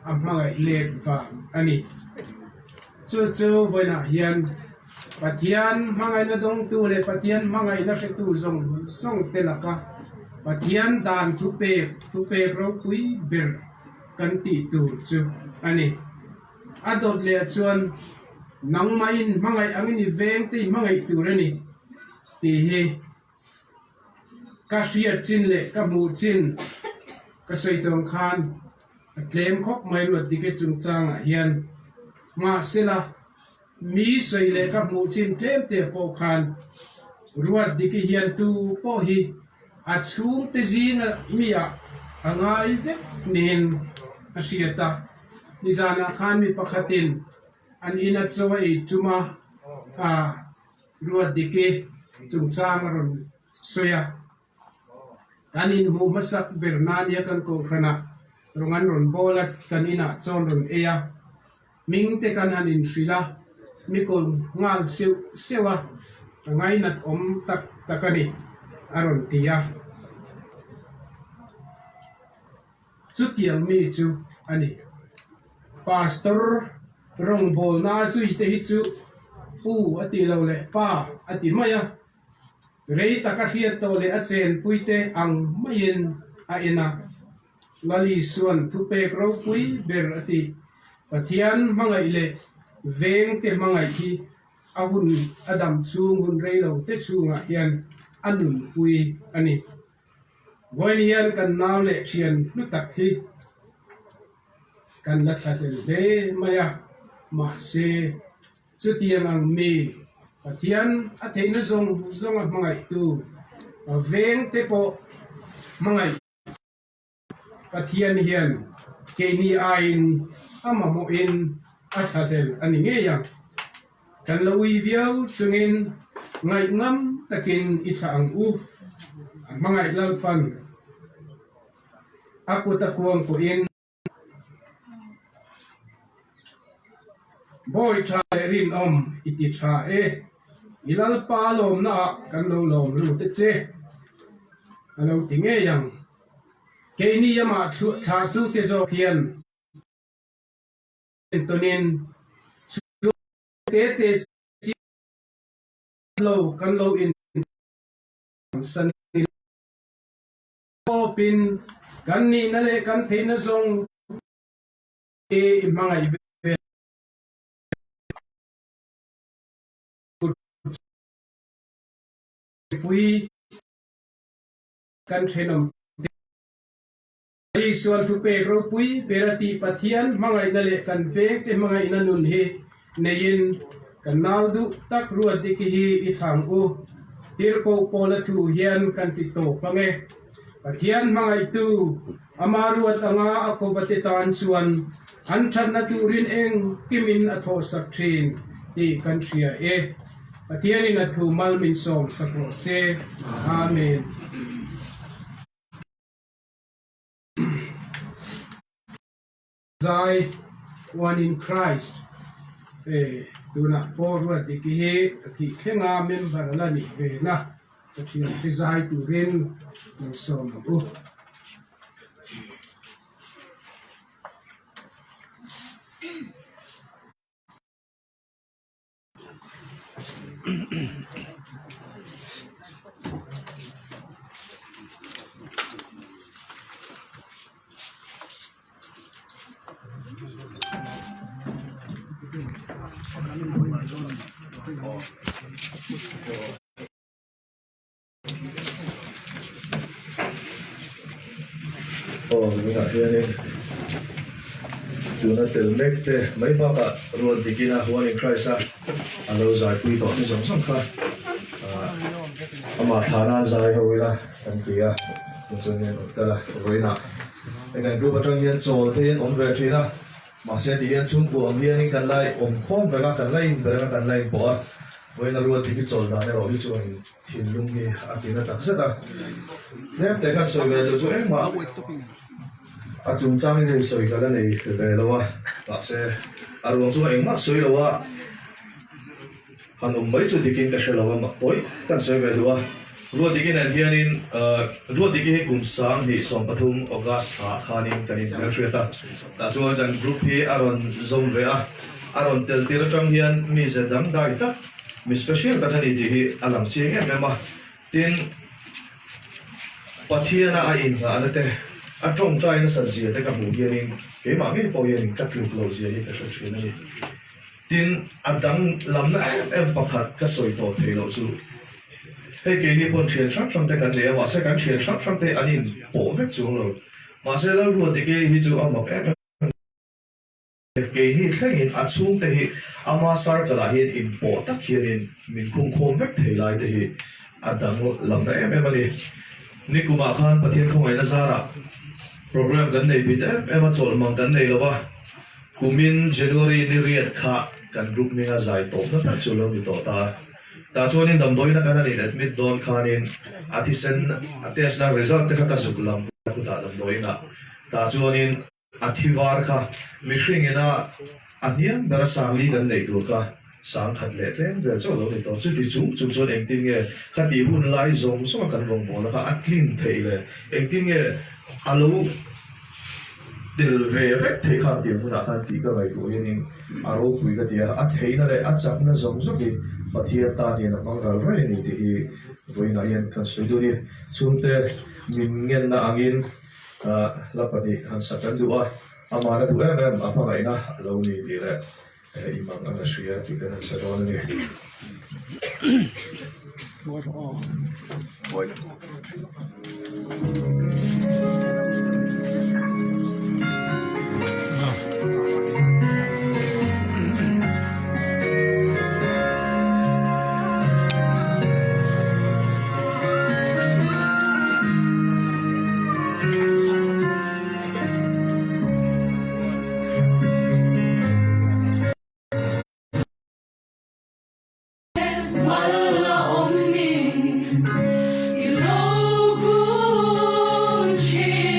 mangai lek va ani chu voina hian pathian mangai na dong tu le pathian mangai na tu zong telaka pathian dan thu pe ro pui ber kan ti tu chu ani adot le chuan nangmain mangai angini veng te mangai tu rani ti he ka hriat chin le ka mu chin ka soitong khan a tlem khop mai ruatdiki chungchang a hian ma sela mi soi le ka mu chin tlem te po khan ruat diki hian tu po hi a chung te zinga mi a angai vek nin a hriata ni zana khan mi pakhatin an ina chawa e tuma a ruat diki chung chang ron soya kanin mu masak bernania kan ko khana rongan ron bolat kanina chon ron eya ming te kan hanin frila mikol ngal sewa ngai nat om tak takani aron tia chu tiang mi chu ani pastor rong bol na zui te hi chu pu ati lo le pa ati maya rei takahia to le achen puite ang mayin a ena lali suan thu pe kro pui ber ati pathian mangai le veng te mangai hi ahun adam chung hun rei lo te chunga hian anun pui ani voinian kan naw le thian lu tak hi kan la thla le maya ma se chu tiang ang mi pathian a theina zong a mangai tu a veng te po mangai pathian hian ke ni ain ama mo in a thadel ani nge yang kan lawi viau chungin ngai ngam takin i thang u mangai lalpan aku takuang ko in boy tha rin om iti tha e ilal pa lom na kan lo lom lu te che alo tinge yang ke ni yama thu tha tu te zo khian tonin te lo kan lo in san pin kan ni na le kan the na song e mangai pui kan thenom ai sual thu pe ro pui berati pathian mangai na le kan vek te mangai na nun he nein kan naudu tak ruat diki hi i thang u tir ko pola thu hian kan ti to pange pathian mangai tu amaruat anga akobate tan suan an than na tu rin eng kimin atho sak thin ti kan thria e pathian in athu mal min som sakro se amen Zai one in Christ tu na forward diki he thi khenga member la ni ve na thi zai tu ren no som u mình nói chuyện chúng ta tự make thế mấy ba bạn luôn thì kia là one in Christ à lâu dài quy tụ cái giống song khai mà thà na dài thôi là anh kia cho nên ta là rồi nè anh em group trong hiện số thì ông về chuyện là mà sẽ đi hiện chung của ông hiện cần lại ông không về cần lại bỏ với nó luôn thì cái chỗ đó này rồi chỗ này thiên lung gì à thì nó đặc sắc à thế để看水về就说嘛啊中章嘅水嘅咧你về咯啊或者啊黃數係乜水咯啊行動咪做啲件嘅水咯啊嘛對跟水về咯啊如果啲件係天然如果啲件係咁sáng thì sớm bắt đầu August khá nên cái này là chuyện ta là chúng ta group thì aron zoom về à aron tel tir trong hiện mi sẽ đăng đại ta mi special cái này thì alam chiang em mà tin pathian a in ha ate a trong trai na sa zia te ka bu hianin ke ma me po hianin ka tlu lo zia hi ka sa thina ni tin adang lam na em pakhat ka soi to thelo chu he ke ni pon chen shak sham te kan je wa se kan chen shak sham te anin po vek chu lo ma se lo ru de ke hi chu am em ke hi thlengin a chung te hi ama sar kala hin in po tak hianin min khum khom vek theilai te hi adang lam na em ani ni kuma khan pathian khongai na zara program kan nei bit em a chol mang kan nei lowa kumin January ni riat kha kan group minga zai to na ta chulo ni to ta chuanin damdoi na kana ni admit don khanin athisen atest na result te ka zuklam ku ta damdoi na ta chuanin athivar kha mihringena aniam dara sangli kan nei tur ka sang khat le tlen ve chaw lo ni to chu ti chu chuan engtin nge khati hun lai zom so kan rong bo na ka atlin theile engtin nge alo del ve ve the kha ti hun a kha ti ka vai tu yin aro kui ka dia a theina le a chak na zom zo ki pathia ta ni na mang ral re ni ti voina yan kan studio ni chunte min ngen na angin lapati Hunser kan dua amana tu apa ngai na lo ni ti le imang ang asya ti kan sa ron ni Mala omni, ilogun chi.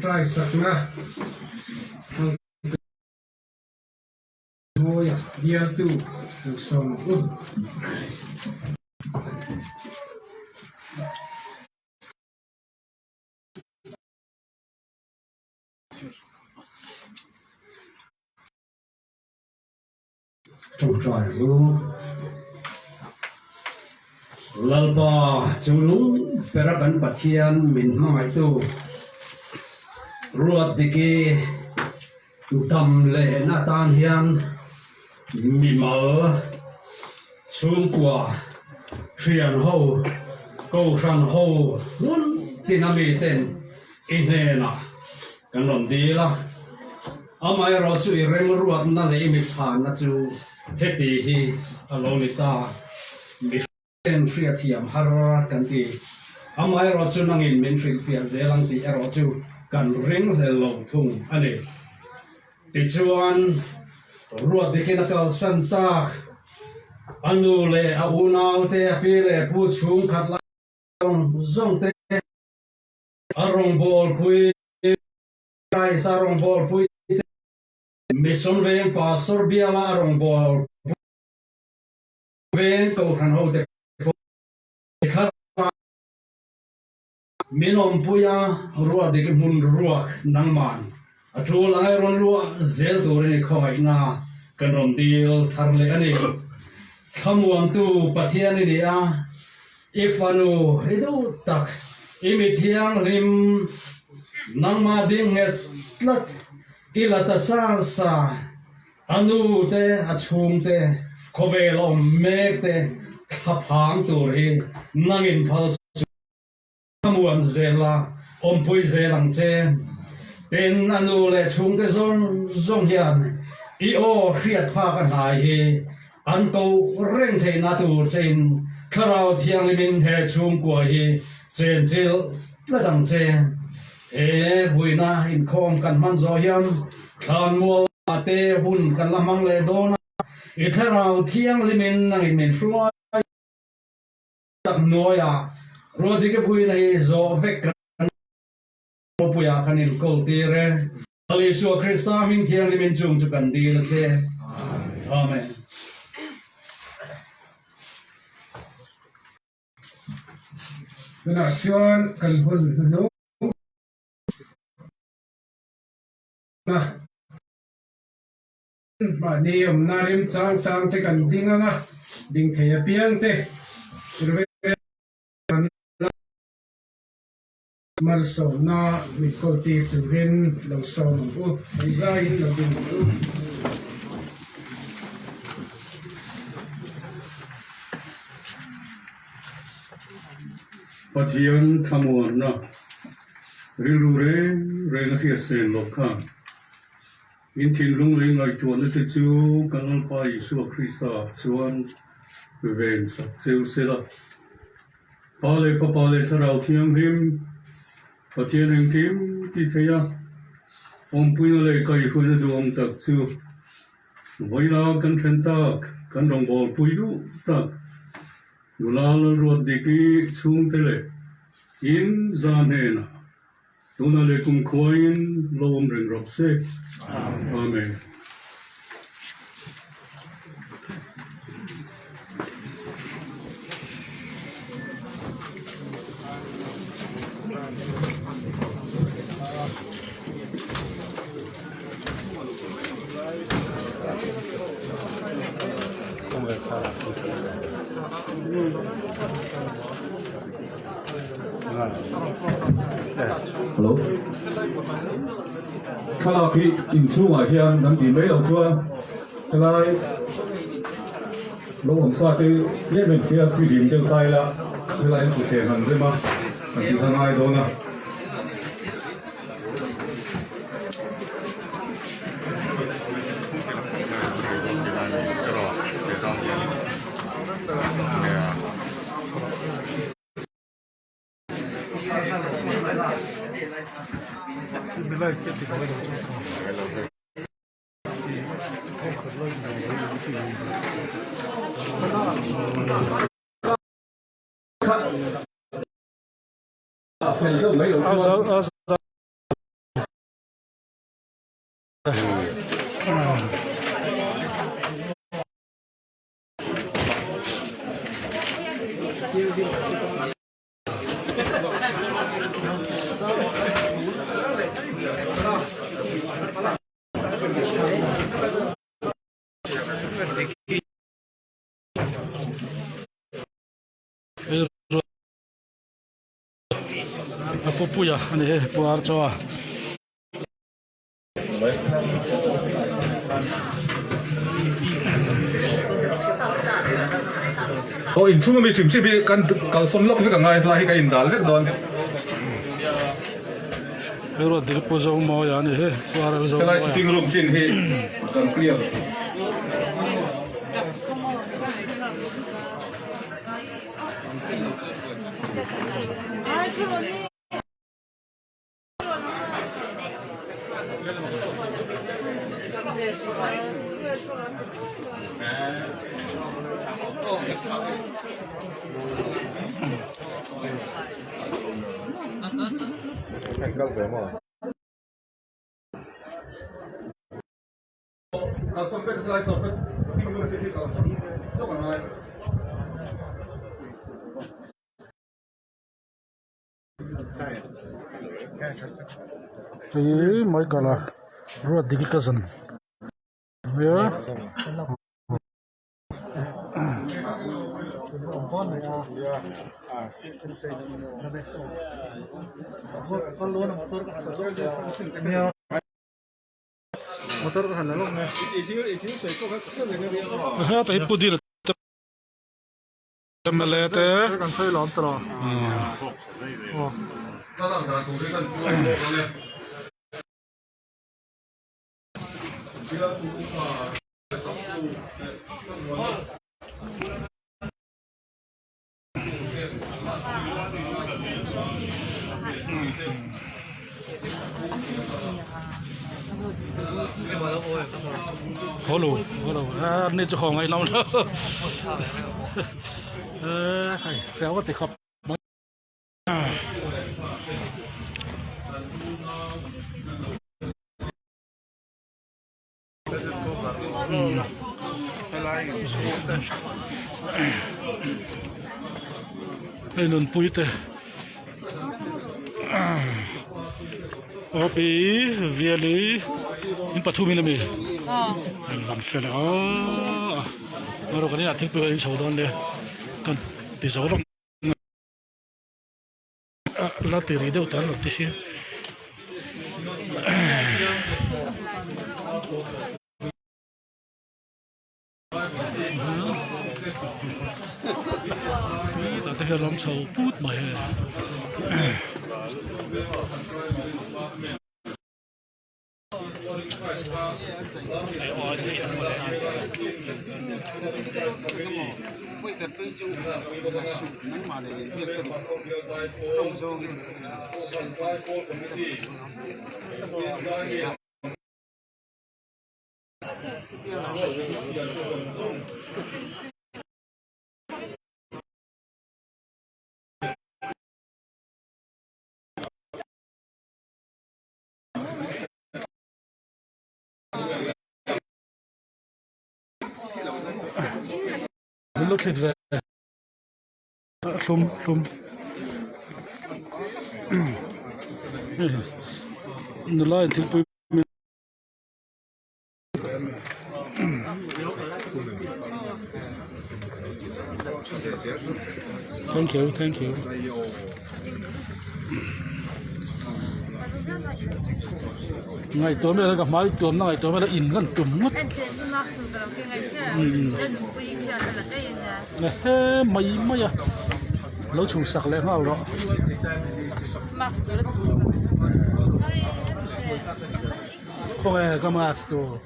try sakna ngôi dia tu song trong tròi lu lalpa chulu perakan pathian min mai tu Lalruatdiki Chhangte na tan hian Mizo chung qua thian ho câu san ho hun tinami ten inhena kan ron di la amai ro chu reng ruat na le imi chan na chu heti hi alonita mi ten fria thiam har kan ti amai ro chu nangin min fil fia zelang ti ero chu kan ring le lo thung ani ti chuan Lalruatdiki na kal santa anu le a unau te pi le pu chung khat la zong te arong bol pui rai sarong bol pui mission veng pastor biala arong bol veng ko khan ho te khat minom puya Lalruatdiki mun ruak nang man atu langai ron lua zel tur ni khoi na kanom dil tharle ani khamuam tu pathian ni a ifanu edu tak imi thiang rim nang ma ding het lat ilata sa anu te achung te khovelom mek te khaphang tur hi nangin phal khamuam zela ompui zelang cheเป็นอนุเลชุงเตซงซงยันอีโอเครียดพากันหายเฮอันโตเร่งเทนาตูเจนคราวเทียงลิมินเฮชุงกัวเฮเจนจิลและดังเจวุยนาอินคอมกันมันโซยันคลานมัวเตหุ่นกันละมังเลโดนาอีคราวเทียงลิมินนังอิมินฟรัวตักนัวยาLalruatdiki vuy naโซเวกpuya kanin kol tire Alisu Krista min thiang limin chung chu kan di la che amen na chuan kan hun no na ba ni narim chang te kan dinga ding thea piang te mal so na mi ko ti tu rin lo so u ai za in lo din u pathian thamuan na rilu re na khia sen lokha in thin lung le ngai tuan te chu kanal pa Yesu Krista chuan ven sak cheu sela pale tharau thiam him pathian eng tim ti theya om puina le kai huina duam tak chu voina kan then tak kan rong bol pui du tak Lalruatdiki Chhangte le in zanena tuna le kum khoin lom reng rop se amen Hello. Kalau khi in chu ngoài hiền nắm tìm mấy đầu chua, thế này lúc hôm sau thì biết mình kia phi điểm tiêu tay là thế này em phụ thể hẳn đấy mà Thì thằng ai đó nè. Apa puya ni puar coa. In chung mi chim chi bi kan kalson lok vi ka ngai lai ka in dal vek don. Pero di po zo mo ya ni puar zo. Kalai sitting room chin hi kan clear. Kalson vek kalai so vek sitting room chin hi kalson lok ka ngai. Mai kala Lalruatdiki cousin. Ya. Motor ka na long na. Ha tai pudi na. Tamalete. Kan sai lom tra. Oh. Ta da tu ri kan tu lo le. Bila tu ka Hello,นี่เจ้าของไอ้เราเนาะแล้วก็ติดขับไอ้นุ่นปุ้ยเตะปีเวียลีอินปัทุมินามีวันเฟลอ๋อเราคนนี้อาทิตย์ไปอินชาวดอนเลยกันติดสาวต้องลาติรีเดียวตันหลับที่เสียแต่ที่เราชาวพูดมาLook at that. Thum. The line till we. Thank you. Ngày tối mới gặp máy tuần ngày tối mới đã in gần tuần mất. Mày à. lâu chủ sạc lên hao đó không ai cầm ác đồ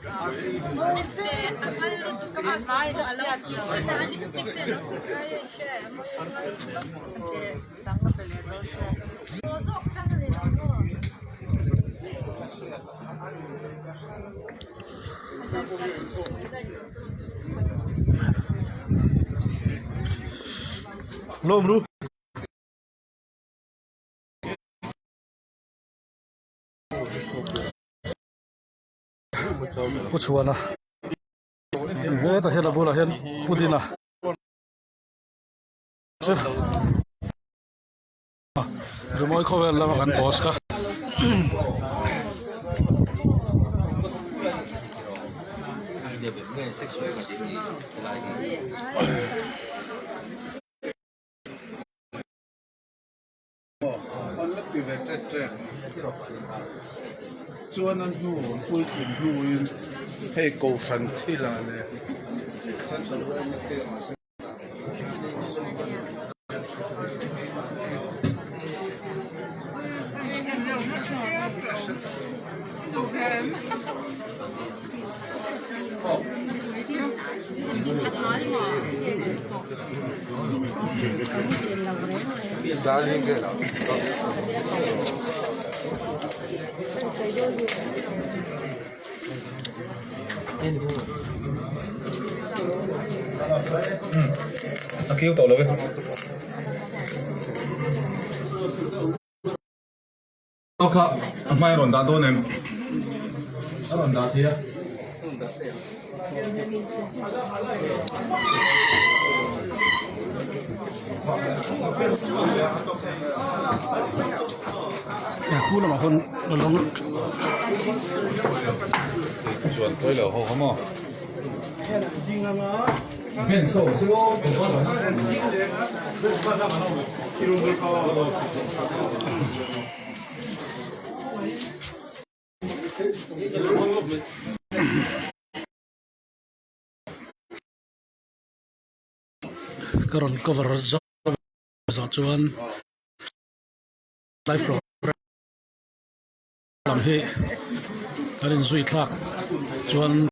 lôm ru Puchuana. Ini tak hela bola hen Pudina. Rumoi kau bela makan kos kah? Chuan an hnu pui thin hnu in hei ko hran thila le san san ran te Darling ke la kêu tổ rồi ok mai rồi đã tôi nem rồi đã thì á Cú là mà con lông chuẩn tôi là hồ không à Bên sổ siêu karon cover za chuan live program he karin zui thak chuan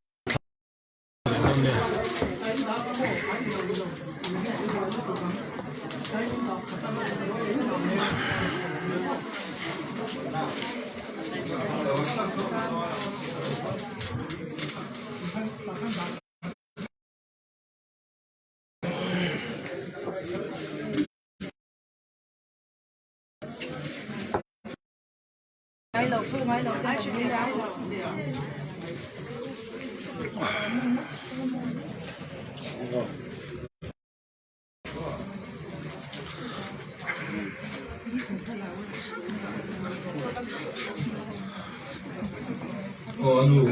oh anu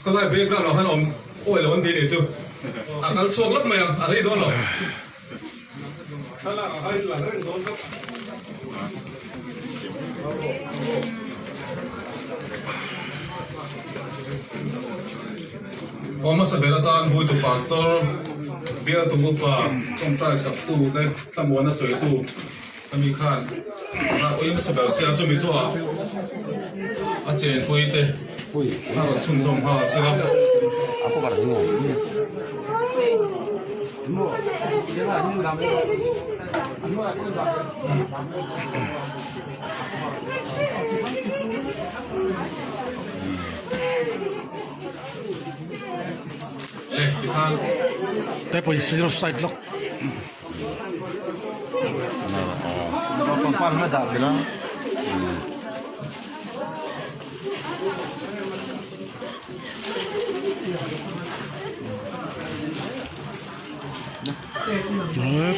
cái loại việc là nó hay làm ôi là vấn đề này chứ à cái xuống lắm mày à đây đó rồi Oma sa beratan vui tu pastor bia tu buka trong trai sập tu đấy tam muốn nó soi tu tam mi khan à oi mà sa bersia cho Mizo à chen vui te ha rồi chung trong ha sẽ gặp apa pada dengar thì khan tay position side lock Pan ada bilang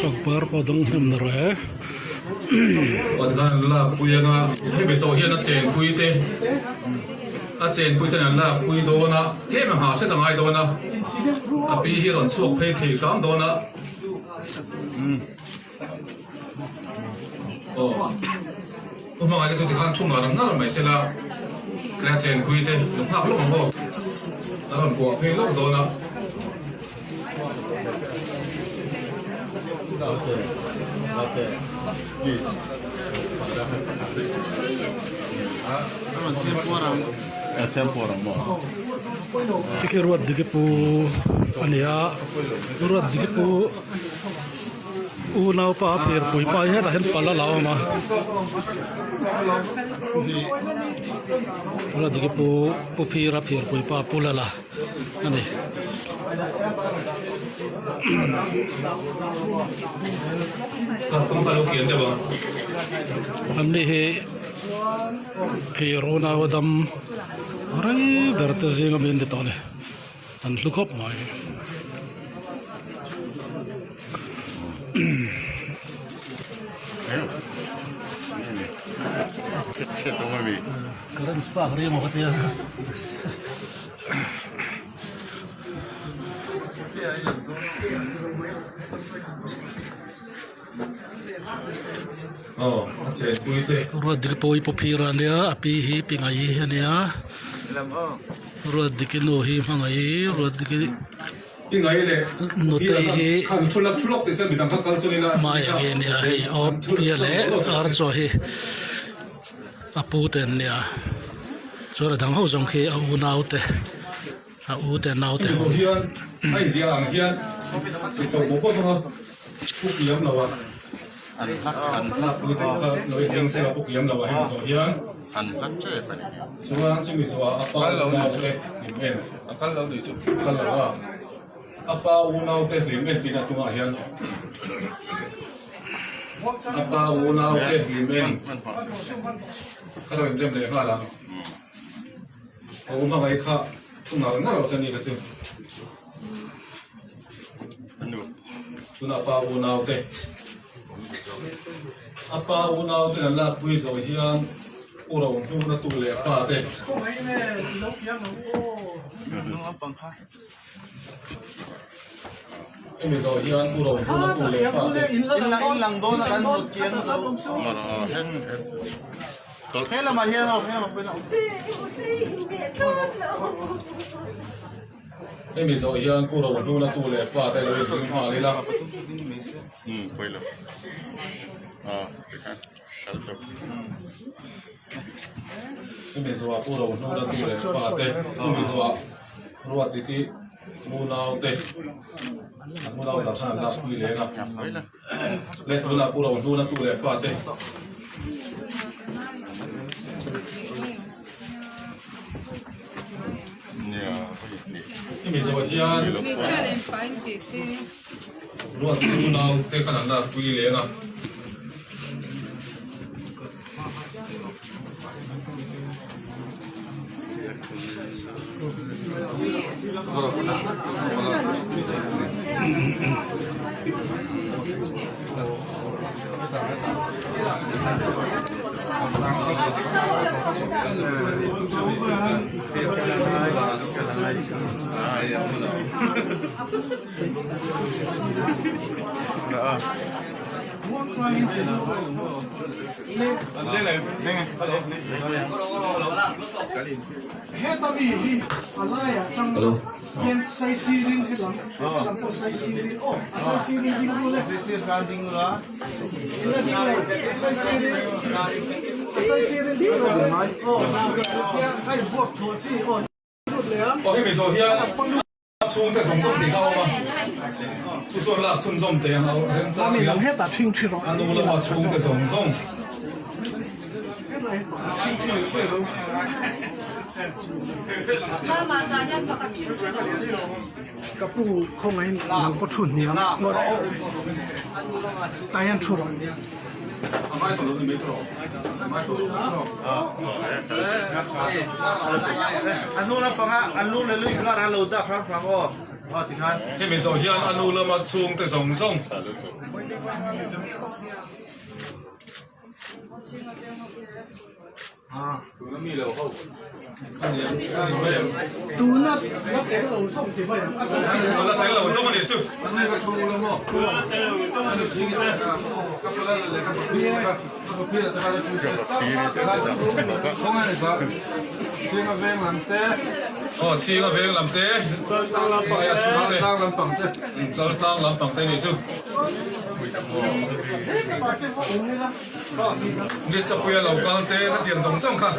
pagpar padong hem nare còn khan là pui na hay bị sầu hiền nó chen pui te à chen pui te là pui đó na thế mà họ sẽ tặng ai đó na à bị hiền rồi suộc phê thì sáng đó na 어, 엄마가 이제 또 간 총 나랑 나랑 마이세라 กระเจนคุยเต้หลวงพ่อลูกของโลกแล้วหลวงปู่เพลงลูกโตนะที่รวดดิกปูอันนี้รวดดิกปูอูนาวป้าเพียรปุยไปให้แต่เห็นปลาเหลามา เราดิกปูพีรับเพียรปุยป้าปูละนั่นเองก็ต้องตะลุกเขียนได้บ่อันนี้พีโรนาวดำอะไรเบิร์ตซิงกับอินเดียตอนนี้อันลุกขึ้นมาkeren spa hari mau katanya oh jen kui te ruat dik poi popiran dia api hi pingai ania ruat dik no hi mangai ruat dik pingai le no te hi kan chulak te se midang kal sunina mai hi nia hi op pia le ar cho hi apu ten nia cho là thằng hậu dòng khi au nau te au te nau te hian ai zia ang hian ti so bo bo ha pu kiam lawa an hak pu te kha loi ding se pu kiam lawa hi so hian an hak che pa ni so ang chi mi so apa lo te lim en akal lo ni chu kal lawa apa u nau te lim en tina tu hian apa u nau te lim en ka lo dem le ha la我们还看从哪个那老生意个做，从那把乌闹的，阿把乌闹的那不会说像乌老乌那都来发的。因为说像乌老乌那都来发的。ilang do na kan hot kian sa Hela ma hela hela ma pena 因为说像乌老乌那都来发的，了已经发的了。会了。啊，你看，看到。因为说乌老乌那都来发的，因为说Lalruatdiki Chhangte Vuina打上那不连了，来图那乌老乌那都来发的。因为说像Lalruatdiki Chhangte可能那不连了。Hello. Sai sirin ke lang. Lang ko sai sirin. Oh, sai sirin ding dulu le. Sai sirin kan ding dulu ah. Sai sirin. Sai sirin ding dulu. Oh, ya ai buat tu chi. Oh, dulu le ah. 我迄边说遐村在从种地高嘛，就做那村种地啊，咱们还打清楚了。安努了话村在从种。cái bù không ấy nó có chuẩn nhiều ngọt tay ăn chuột mai tổ lớn mấy tổ mai tổ anh luôn là phẳng anh luôn là lưỡi nó ăn lâu đã phẳng phẳng ô thì khăn迄边说遐安努了嘛村在从种。nó mì lẩu không? tú nó cái lẩu xong thì vậy. nó là cái lẩu xong mà để chứ. 哦，吃个饭蓝的，哎呀，吃饭的，早当蓝棒的你就，你是不要老干的，他点上上看。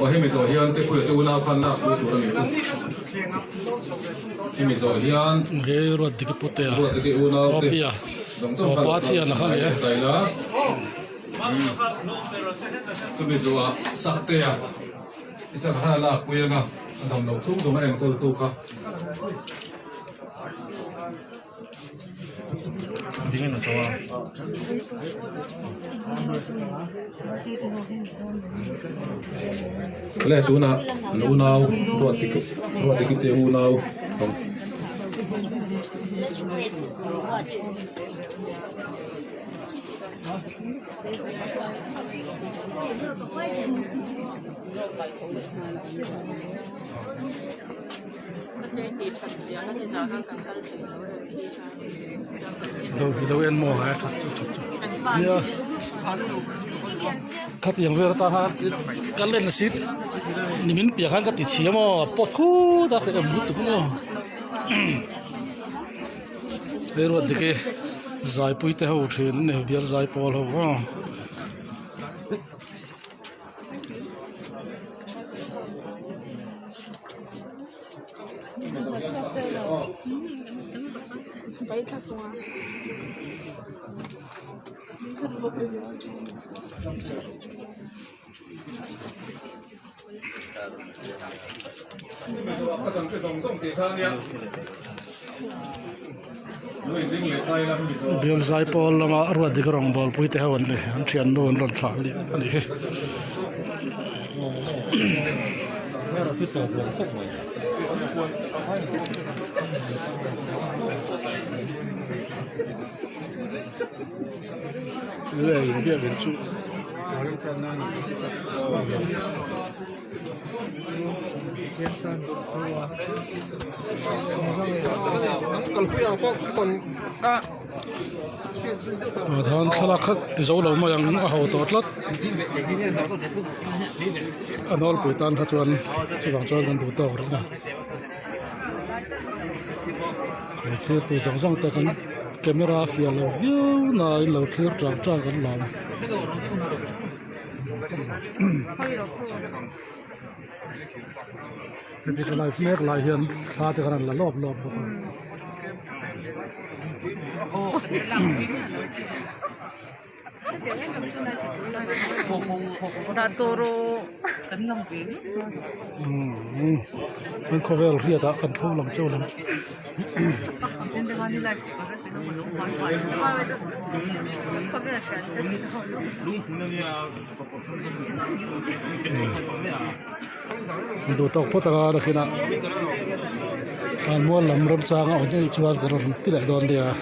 我迄咪做香，得配做老看啦，配做了咪做。迄咪做香，he ro dik putte ya 我得给乌老的， opia 总总看 opati na kha le 对啦。做咪做啊，杀的啊，你杀下啦，贵啊，同老粗同埋人个都卡。 dingin na chawa le tu na lu nau ruat tik te u nau đâu en mo ha ya khát yang ver ta ha kan len sit ni min pia kan ka ti chi mo pot khu ta ke mu tu mo ero de ke zai pui te ho thin ne biar zai pol ho ha biar zai pol lama ruat de rong bol pui te hawan le an thian non ron thla li ani he le dia ben chu thon thlak khat ti zo lo ma yang a ho to tlat anol pui tan kha chuan chuang chuan kan du to ri na thir tu jong jong ta kan camera fia lo view na in lo thir tang tang kan lam thì cái này phết lại hiện xa thì cái này là lốp lốp mình có vẻ là đã cần thu lòng châu lắm đồ tóc phốt ra là khi nào ăn mua làm râm trang ở trên chuan cái râm tí lại đòn đi à